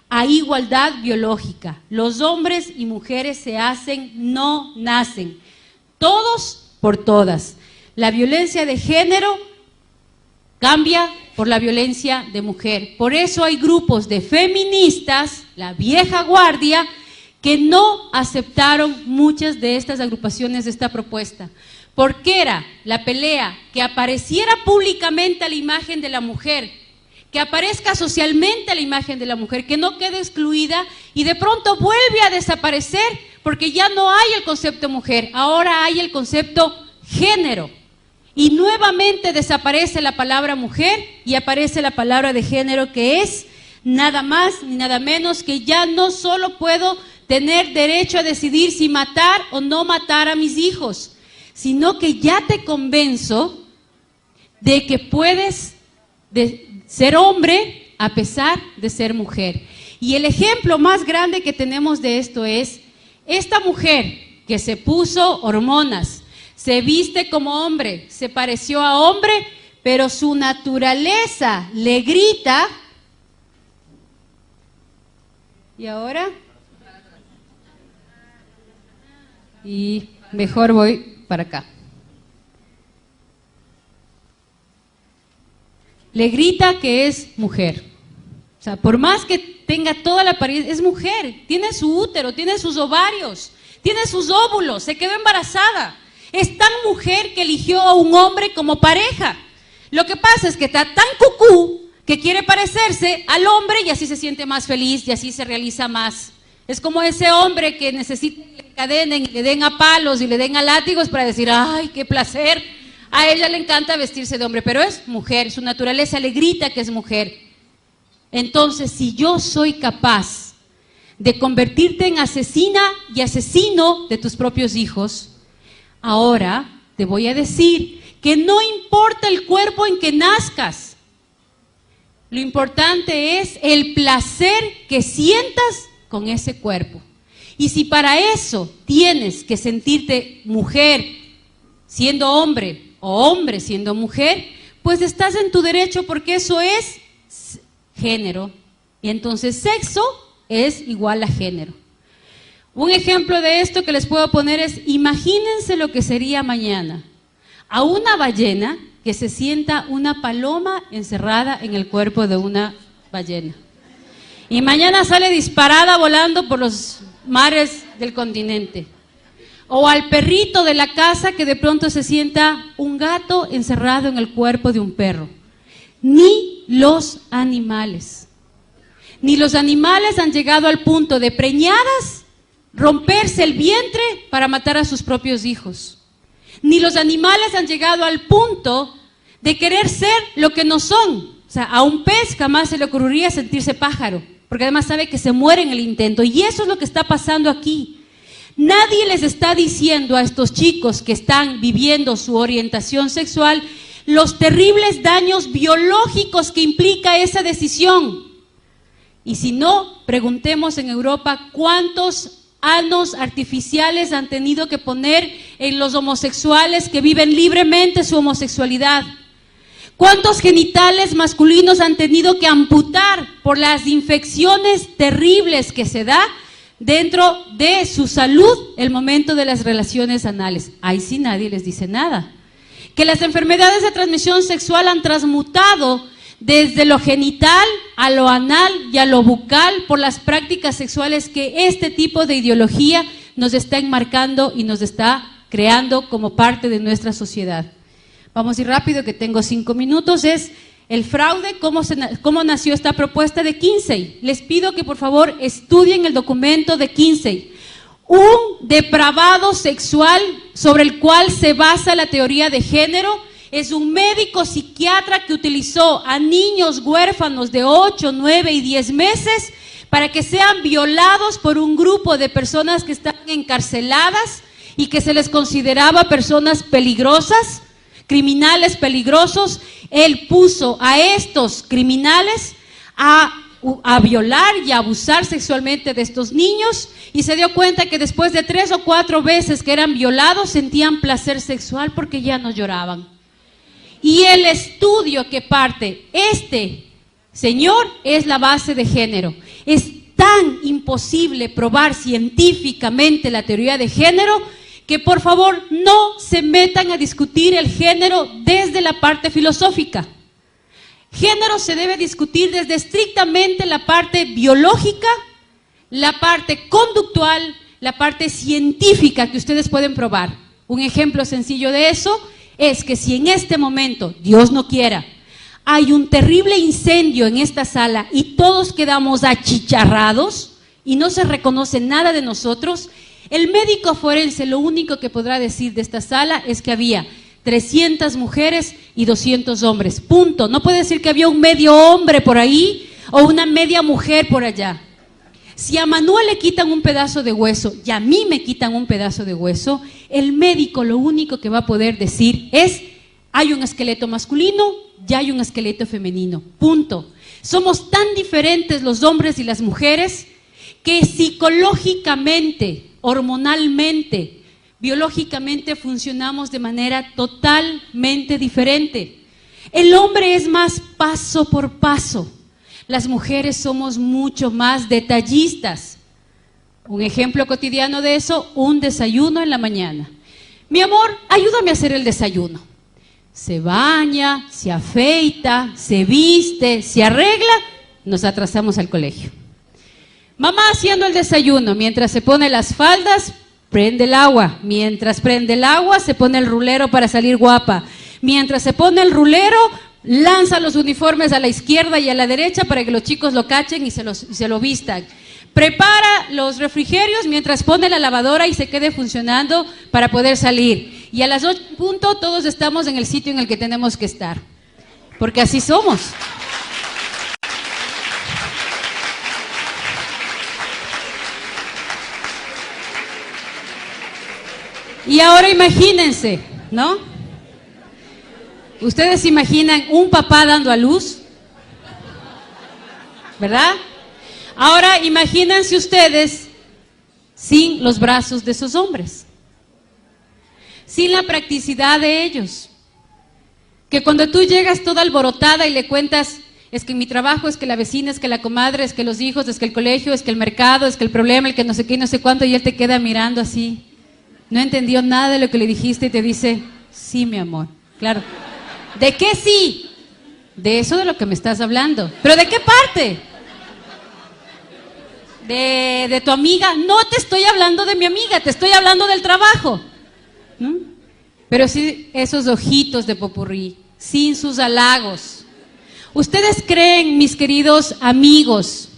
a igualdad biológica. Los hombres y mujeres se hacen, no nacen. Todos por todas. La violencia de género cambia por la violencia de mujer. Por eso hay grupos de feministas, la vieja guardia, que no aceptaron muchas de estas agrupaciones de esta propuesta, porque era la pelea que apareciera públicamente la imagen de la mujer, que aparezca socialmente la imagen de la mujer, que no quede excluida y de pronto vuelve a desaparecer porque ya no hay el concepto mujer, ahora hay el concepto género y nuevamente desaparece la palabra mujer y aparece la palabra de género, que es nada más ni nada menos que ya no solo puedo tener derecho a decidir si matar o no matar a mis hijos, sino que ya te convenzo de que puedes ser hombre a pesar de ser mujer. Y el ejemplo más grande que tenemos de esto es esta mujer que se puso hormonas, se viste como hombre, se pareció a hombre, pero su naturaleza le grita. ¿Y ahora? Y mejor voy para acá. Le grita que es mujer. O sea, por más que tenga toda la apariencia, es mujer. Tiene su útero, tiene sus ovarios, tiene sus óvulos, se quedó embarazada. Es tan mujer que eligió a un hombre como pareja. Lo que pasa es que está tan cucú que quiere parecerse al hombre y así se siente más feliz y así se realiza más. Es como ese hombre que necesita que le encadenen y le den a palos y le den a látigos para decir, ¡ay, qué placer! A ella le encanta vestirse de hombre, pero es mujer, su naturaleza le grita que es mujer. Entonces, si yo soy capaz de convertirte en asesina y asesino de tus propios hijos, ahora te voy a decir que no importa el cuerpo en que nazcas, lo importante es el placer que sientas con ese cuerpo. Y si para eso tienes que sentirte mujer siendo hombre o hombre siendo mujer, pues estás en tu derecho porque eso es género. Y entonces sexo es igual a género. Un ejemplo de esto que les puedo poner es, imagínense lo que sería mañana a una ballena que se sienta una paloma encerrada en el cuerpo de una ballena. Y mañana sale disparada volando por los mares del continente. O al perrito de la casa que de pronto se sienta un gato encerrado en el cuerpo de un perro. Ni los animales. Ni los animales han llegado al punto de preñadas romperse el vientre para matar a sus propios hijos. Ni los animales han llegado al punto de querer ser lo que no son. O sea, a un pez jamás se le ocurriría sentirse pájaro, porque además sabe que se muere en el intento. Y eso es lo que está pasando aquí. Nadie les está diciendo a estos chicos que están viviendo su orientación sexual los terribles daños biológicos que implica esa decisión. Y si no, preguntemos en Europa cuántos anos artificiales han tenido que poner en los homosexuales que viven libremente su homosexualidad. ¿Cuántos genitales masculinos han tenido que amputar por las infecciones terribles que se da dentro de su salud el momento de las relaciones anales. Ahí sí nadie les dice nada. Que las enfermedades de transmisión sexual han transmutado desde lo genital a lo anal y a lo bucal por las prácticas sexuales que este tipo de ideología nos está enmarcando y nos está creando como parte de nuestra sociedad. Vamos a ir rápido que tengo 5 minutos. Es el fraude, cómo nació esta propuesta de Kinsey. Les pido que por favor estudien el documento de Kinsey. Un depravado sexual sobre el cual se basa la teoría de género es un médico psiquiatra que utilizó a niños huérfanos de 8, 9 y 10 meses para que sean violados por un grupo de personas que están encarceladas y que se les consideraba personas peligrosas, criminales peligrosos. Él puso a estos criminales a violar y a abusar sexualmente de estos niños y se dio cuenta que después de 3 o 4 veces que eran violados sentían placer sexual porque ya no lloraban. Y el estudio que parte este señor es la base de género. Es tan imposible probar científicamente la teoría de género que por favor no se metan a discutir el género desde la parte filosófica. Género se debe discutir desde estrictamente la parte biológica, la parte conductual, la parte científica que ustedes pueden probar. Un ejemplo sencillo de eso es que si en este momento, Dios no quiera, hay un terrible incendio en esta sala y todos quedamos achicharrados y no se reconoce nada de nosotros, el médico forense lo único que podrá decir de esta sala es que había 300 mujeres y 200 hombres, punto. No puede decir que había un medio hombre por ahí o una media mujer por allá. Si a Manuel le quitan un pedazo de hueso y a mí me quitan un pedazo de hueso, el médico lo único que va a poder decir es: hay un esqueleto masculino y hay un esqueleto femenino, punto. Somos tan diferentes los hombres y las mujeres que psicológicamente, hormonalmente, biológicamente funcionamos de manera totalmente diferente. El hombre es más paso por paso. Las mujeres somos mucho más detallistas. Un ejemplo cotidiano de eso, un desayuno en la mañana. Mi amor, ayúdame a hacer el desayuno. Se baña, se afeita, se viste, se arregla, nos atrasamos al colegio. Mamá haciendo el desayuno, mientras se pone las faldas, prende el agua. Mientras prende el agua, se pone el rulero para salir guapa. Mientras se pone el rulero, lanza los uniformes a la izquierda y a la derecha para que los chicos lo cachen y se lo vistan. Prepara los refrigerios mientras pone la lavadora y se quede funcionando para poder salir. Y a las 8 en punto todos estamos en el sitio en el que tenemos que estar. Porque así somos. Y ahora imagínense, ¿no? ¿Ustedes se imaginan un papá dando a luz? ¿Verdad? Ahora imagínense ustedes sin los brazos de esos hombres, sin la practicidad de ellos. Que cuando tú llegas toda alborotada y le cuentas: es que mi trabajo, es que la vecina, es que la comadre, es que los hijos, es que el colegio, es que el mercado, es que el problema, el que no sé qué y no sé cuánto, y él te queda mirando así. No entendió nada de lo que le dijiste y te dice: sí, mi amor, claro. ¿De qué sí? De eso de lo que me estás hablando. ¿Pero de qué parte? ¿De tu amiga? No te estoy hablando de mi amiga, te estoy hablando del trabajo. ¿Mm? Pero sí, esos ojitos de popurrí, sin sus halagos. ¿Ustedes creen, mis queridos amigos,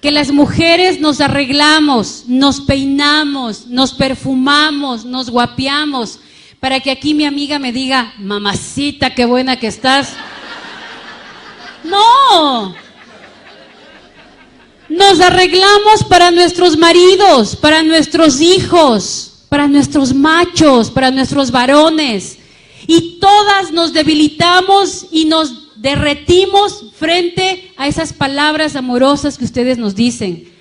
que las mujeres nos arreglamos, nos peinamos, nos perfumamos, nos guapeamos para que aquí mi amiga me diga: mamacita, qué buena que estás? No. Nos arreglamos para nuestros maridos, para nuestros hijos, para nuestros machos, para nuestros varones. Y todas nos debilitamos y nos derretimos frente a esas palabras amorosas que ustedes nos dicen.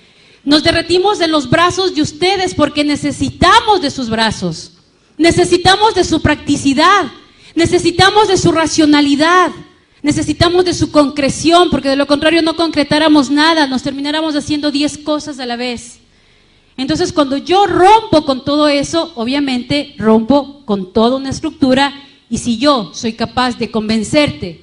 Nos derretimos en los brazos de ustedes porque necesitamos de sus brazos. Necesitamos de su practicidad. Necesitamos de su racionalidad. Necesitamos de su concreción, porque de lo contrario no concretáramos nada, nos termináramos haciendo 10 cosas a la vez. Entonces, cuando yo rompo con todo eso, obviamente rompo con toda una estructura, y si yo soy capaz de convencerte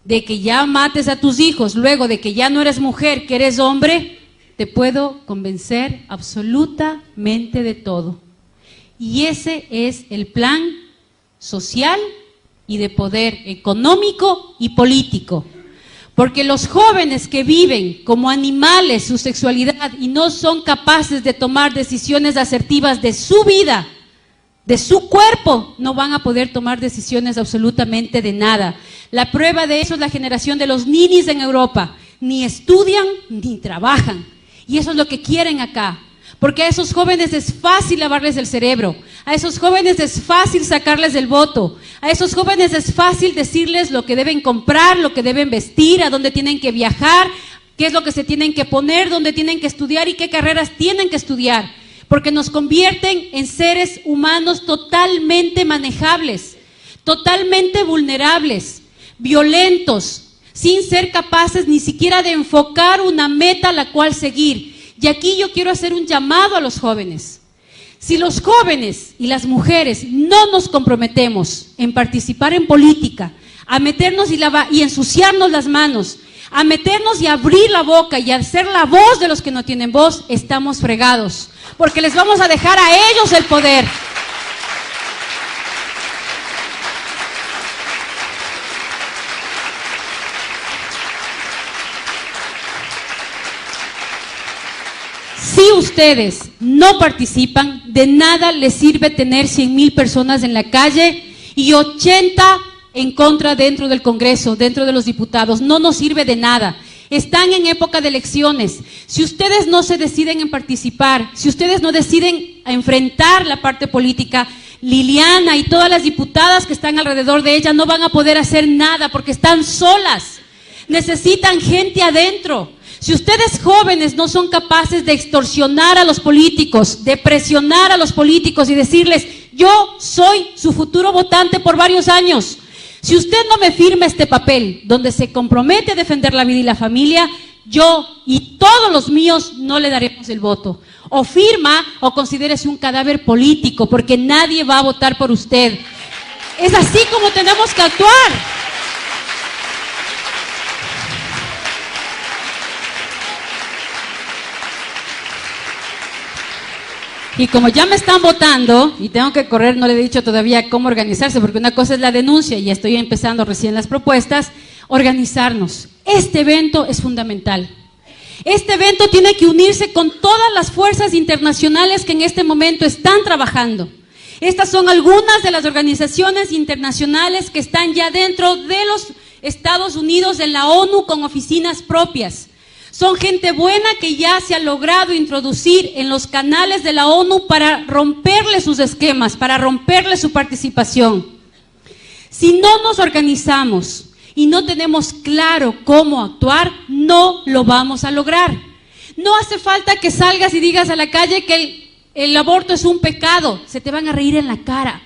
de que ya mates a tus hijos, luego de que ya no eres mujer, que eres hombre, te puedo convencer absolutamente de todo. Y ese es el plan social y de poder económico y político. Porque los jóvenes que viven como animales su sexualidad y no son capaces de tomar decisiones asertivas de su vida, de su cuerpo, no van a poder tomar decisiones absolutamente de nada. La prueba de eso es la generación de los ninis en Europa. Ni estudian ni trabajan. Y eso es lo que quieren acá. Porque a esos jóvenes es fácil lavarles el cerebro, a esos jóvenes es fácil sacarles el voto, a esos jóvenes es fácil decirles lo que deben comprar, lo que deben vestir, a dónde tienen que viajar, qué es lo que se tienen que poner, dónde tienen que estudiar y qué carreras tienen que estudiar. Porque nos convierten en seres humanos totalmente manejables, totalmente vulnerables, violentos, sin ser capaces ni siquiera de enfocar una meta a la cual seguir. Y aquí yo quiero hacer un llamado a los jóvenes. Si los jóvenes y las mujeres no nos comprometemos en participar en política, a meternos y ensuciarnos las manos, a meternos y abrir la boca y a ser la voz de los que no tienen voz, estamos fregados, porque les vamos a dejar a ellos el poder. Si ustedes no participan, de nada les sirve tener 100,000 personas en la calle y 80 en contra dentro del Congreso, dentro de los diputados. No nos sirve de nada. Están en época de elecciones. Si ustedes no se deciden en participar, si ustedes no deciden a enfrentar la parte política, Liliana y todas las diputadas que están alrededor de ella no van a poder hacer nada porque están solas. Necesitan gente adentro. Si ustedes jóvenes no son capaces de extorsionar a los políticos, de presionar a los políticos y decirles, yo soy su futuro votante por varios años. Si usted no me firma este papel donde se compromete a defender la vida y la familia, yo y todos los míos no le daremos el voto. O firma o considérese un cadáver político porque nadie va a votar por usted. Es así como tenemos que actuar. Y como ya me están votando y tengo que correr, no le he dicho todavía cómo organizarse, porque una cosa es la denuncia y estoy empezando recién las propuestas, organizarnos. Este evento es fundamental. Este evento tiene que unirse con todas las fuerzas internacionales que en este momento están trabajando. Estas son algunas de las organizaciones internacionales que están ya dentro de los Estados Unidos en la ONU con oficinas propias. Son gente buena que ya se ha logrado introducir en los canales de la ONU para romperle sus esquemas, para romperle su participación. Si no nos organizamos y no tenemos claro cómo actuar, no lo vamos a lograr. No hace falta que salgas y digas a la calle que el aborto es un pecado, se te van a reír en la cara.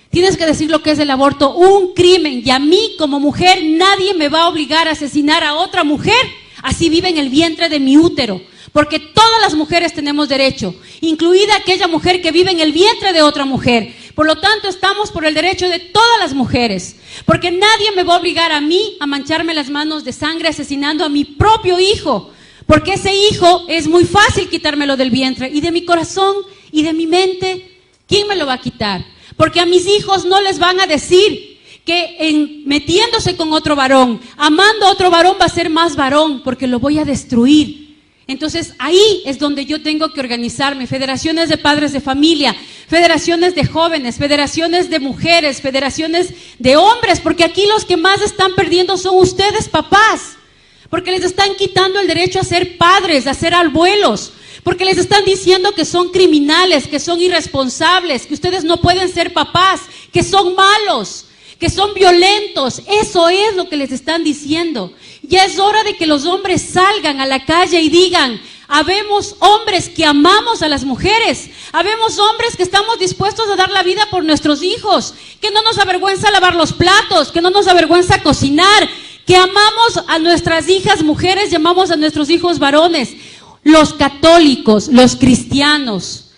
Tienes que decir lo que es el aborto, un crimen, y a mí como mujer nadie me va a obligar a asesinar a otra mujer. Así vive en el vientre de mi útero, porque todas las mujeres tenemos derecho, incluida aquella mujer que vive en el vientre de otra mujer. Por lo tanto, estamos por el derecho de todas las mujeres, porque nadie me va a obligar a mí a mancharme las manos de sangre asesinando a mi propio hijo, porque ese hijo es muy fácil quitármelo del vientre y de mi corazón y de mi mente. ¿Quién me lo va a quitar? Porque a mis hijos no les van a decir que metiéndose con otro varón, amando a otro varón va a ser más varón, porque lo voy a destruir. Entonces ahí es donde yo tengo que organizarme, federaciones de padres de familia, federaciones de jóvenes, federaciones de mujeres, federaciones de hombres, porque aquí los que más están perdiendo son ustedes, papás, porque les están quitando el derecho a ser padres, a ser abuelos, porque les están diciendo que son criminales, que son irresponsables, que ustedes no pueden ser papás, que son malos, que son violentos. Eso es lo que les están diciendo. Ya es hora de que los hombres salgan a la calle y digan, habemos hombres que amamos a las mujeres, habemos hombres que estamos dispuestos a dar la vida por nuestros hijos, que no nos avergüenza lavar los platos, que no nos avergüenza cocinar, que amamos a nuestras hijas mujeres y amamos a nuestros hijos varones. Los católicos, los cristianos,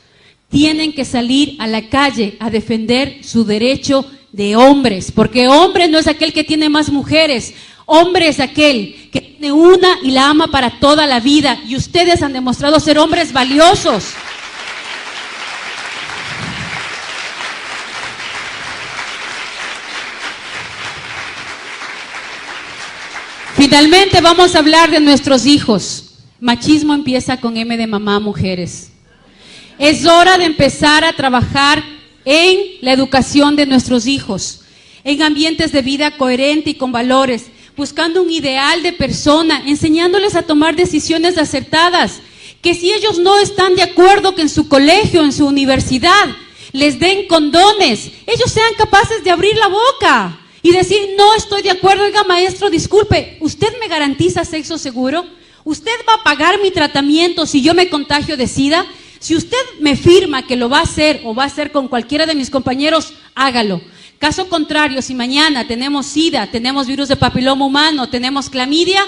tienen que salir a la calle a defender su derecho de hombres, porque hombre no es aquel que tiene más mujeres, hombre es aquel que tiene una y la ama para toda la vida, y ustedes han demostrado ser hombres valiosos. Finalmente vamos a hablar de nuestros hijos. Machismo empieza con M de mamá, mujeres. Es hora de empezar a trabajar en la educación de nuestros hijos, en ambientes de vida coherente y con valores, buscando un ideal de persona, enseñándoles a tomar decisiones acertadas, que si ellos no están de acuerdo que en su colegio, en su universidad, les den condones, ellos sean capaces de abrir la boca y decir, no estoy de acuerdo, oiga maestro, disculpe, ¿usted me garantiza sexo seguro? ¿Usted va a pagar mi tratamiento si yo me contagio de SIDA? Si usted me firma que lo va a hacer o va a hacer con cualquiera de mis compañeros, hágalo. Caso contrario, si mañana tenemos SIDA, tenemos virus de papiloma humano, tenemos clamidia,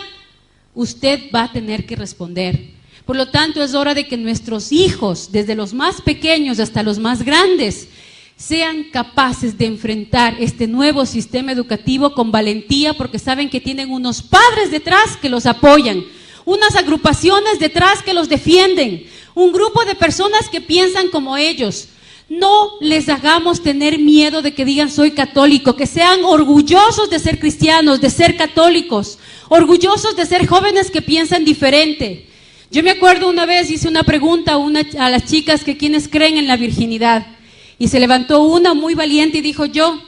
usted va a tener que responder. Por lo tanto, es hora de que nuestros hijos, desde los más pequeños hasta los más grandes, sean capaces de enfrentar este nuevo sistema educativo con valentía, porque saben que tienen unos padres detrás que los apoyan, unas agrupaciones detrás que los defienden, un grupo de personas que piensan como ellos. No les hagamos tener miedo de que digan soy católico, que sean orgullosos de ser cristianos, de ser católicos, orgullosos de ser jóvenes que piensan diferente. Yo me acuerdo una vez hice una pregunta a las chicas que quienes creen en la virginidad, y se levantó una muy valiente y dijo yo.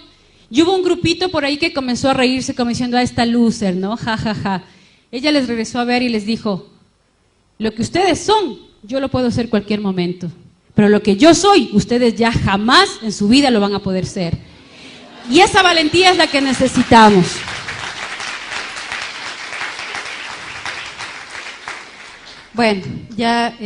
Y hubo un grupito por ahí que comenzó a reírse como diciendo, esta loser, ¿no? Ja, ja, ja. Ella les regresó a ver y les dijo, lo que ustedes son, yo lo puedo ser cualquier momento, pero lo que yo soy, ustedes ya jamás en su vida lo van a poder ser. Y esa valentía es la que necesitamos. Bueno, ya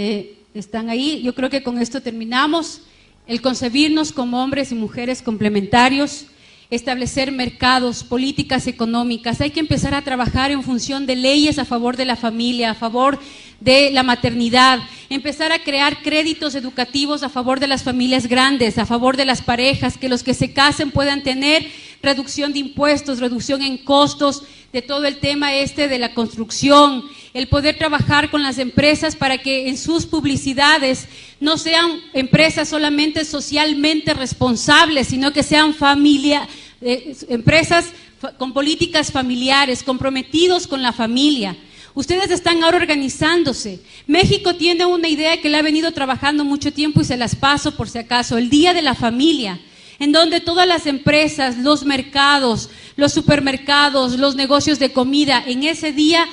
están ahí, yo creo que con esto terminamos. El concebirnos como hombres y mujeres complementarios, establecer mercados, políticas económicas, hay que empezar a trabajar en función de leyes a favor de la familia, a favor de la maternidad, empezar a crear créditos educativos a favor de las familias grandes, a favor de las parejas, que los que se casen puedan tener reducción de impuestos, reducción en costos, de todo el tema de la construcción, el poder trabajar con las empresas para que en sus publicidades no sean empresas solamente socialmente responsables, sino que sean empresas con políticas familiares, comprometidos con la familia. Ustedes están ahora organizándose. México tiene una idea que le ha venido trabajando mucho tiempo y se las paso por si acaso, el Día de la Familia, en donde todas las empresas, los mercados, los supermercados, los negocios de comida, en ese día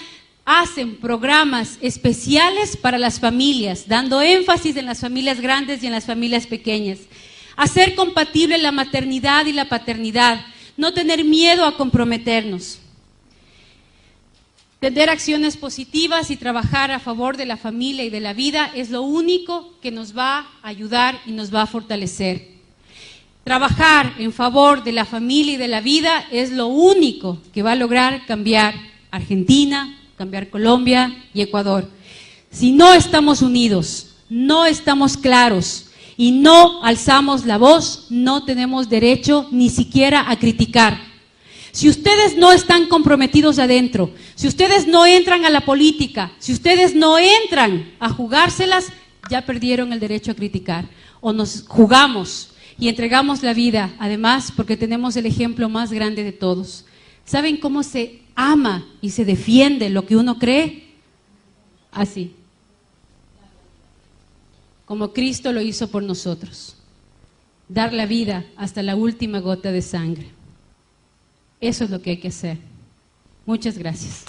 hacen programas especiales para las familias, dando énfasis en las familias grandes y en las familias pequeñas. Hacer compatible la maternidad y la paternidad, no tener miedo a comprometernos. Tener acciones positivas y trabajar a favor de la familia y de la vida es lo único que nos va a ayudar y nos va a fortalecer. Trabajar en favor de la familia y de la vida es lo único que va a lograr cambiar Argentina, cambiar Colombia y Ecuador. Si no estamos unidos, no estamos claros y no alzamos la voz, no tenemos derecho ni siquiera a criticar. Si ustedes no están comprometidos adentro, si ustedes no entran a la política, si ustedes no entran a jugárselas, ya perdieron el derecho a criticar. O nos jugamos y entregamos la vida, además porque tenemos el ejemplo más grande de todos. ¿Saben cómo se ama y se defiende lo que uno cree? Así. Como Cristo lo hizo por nosotros. Dar la vida hasta la última gota de sangre. Eso es lo que hay que hacer. Muchas gracias.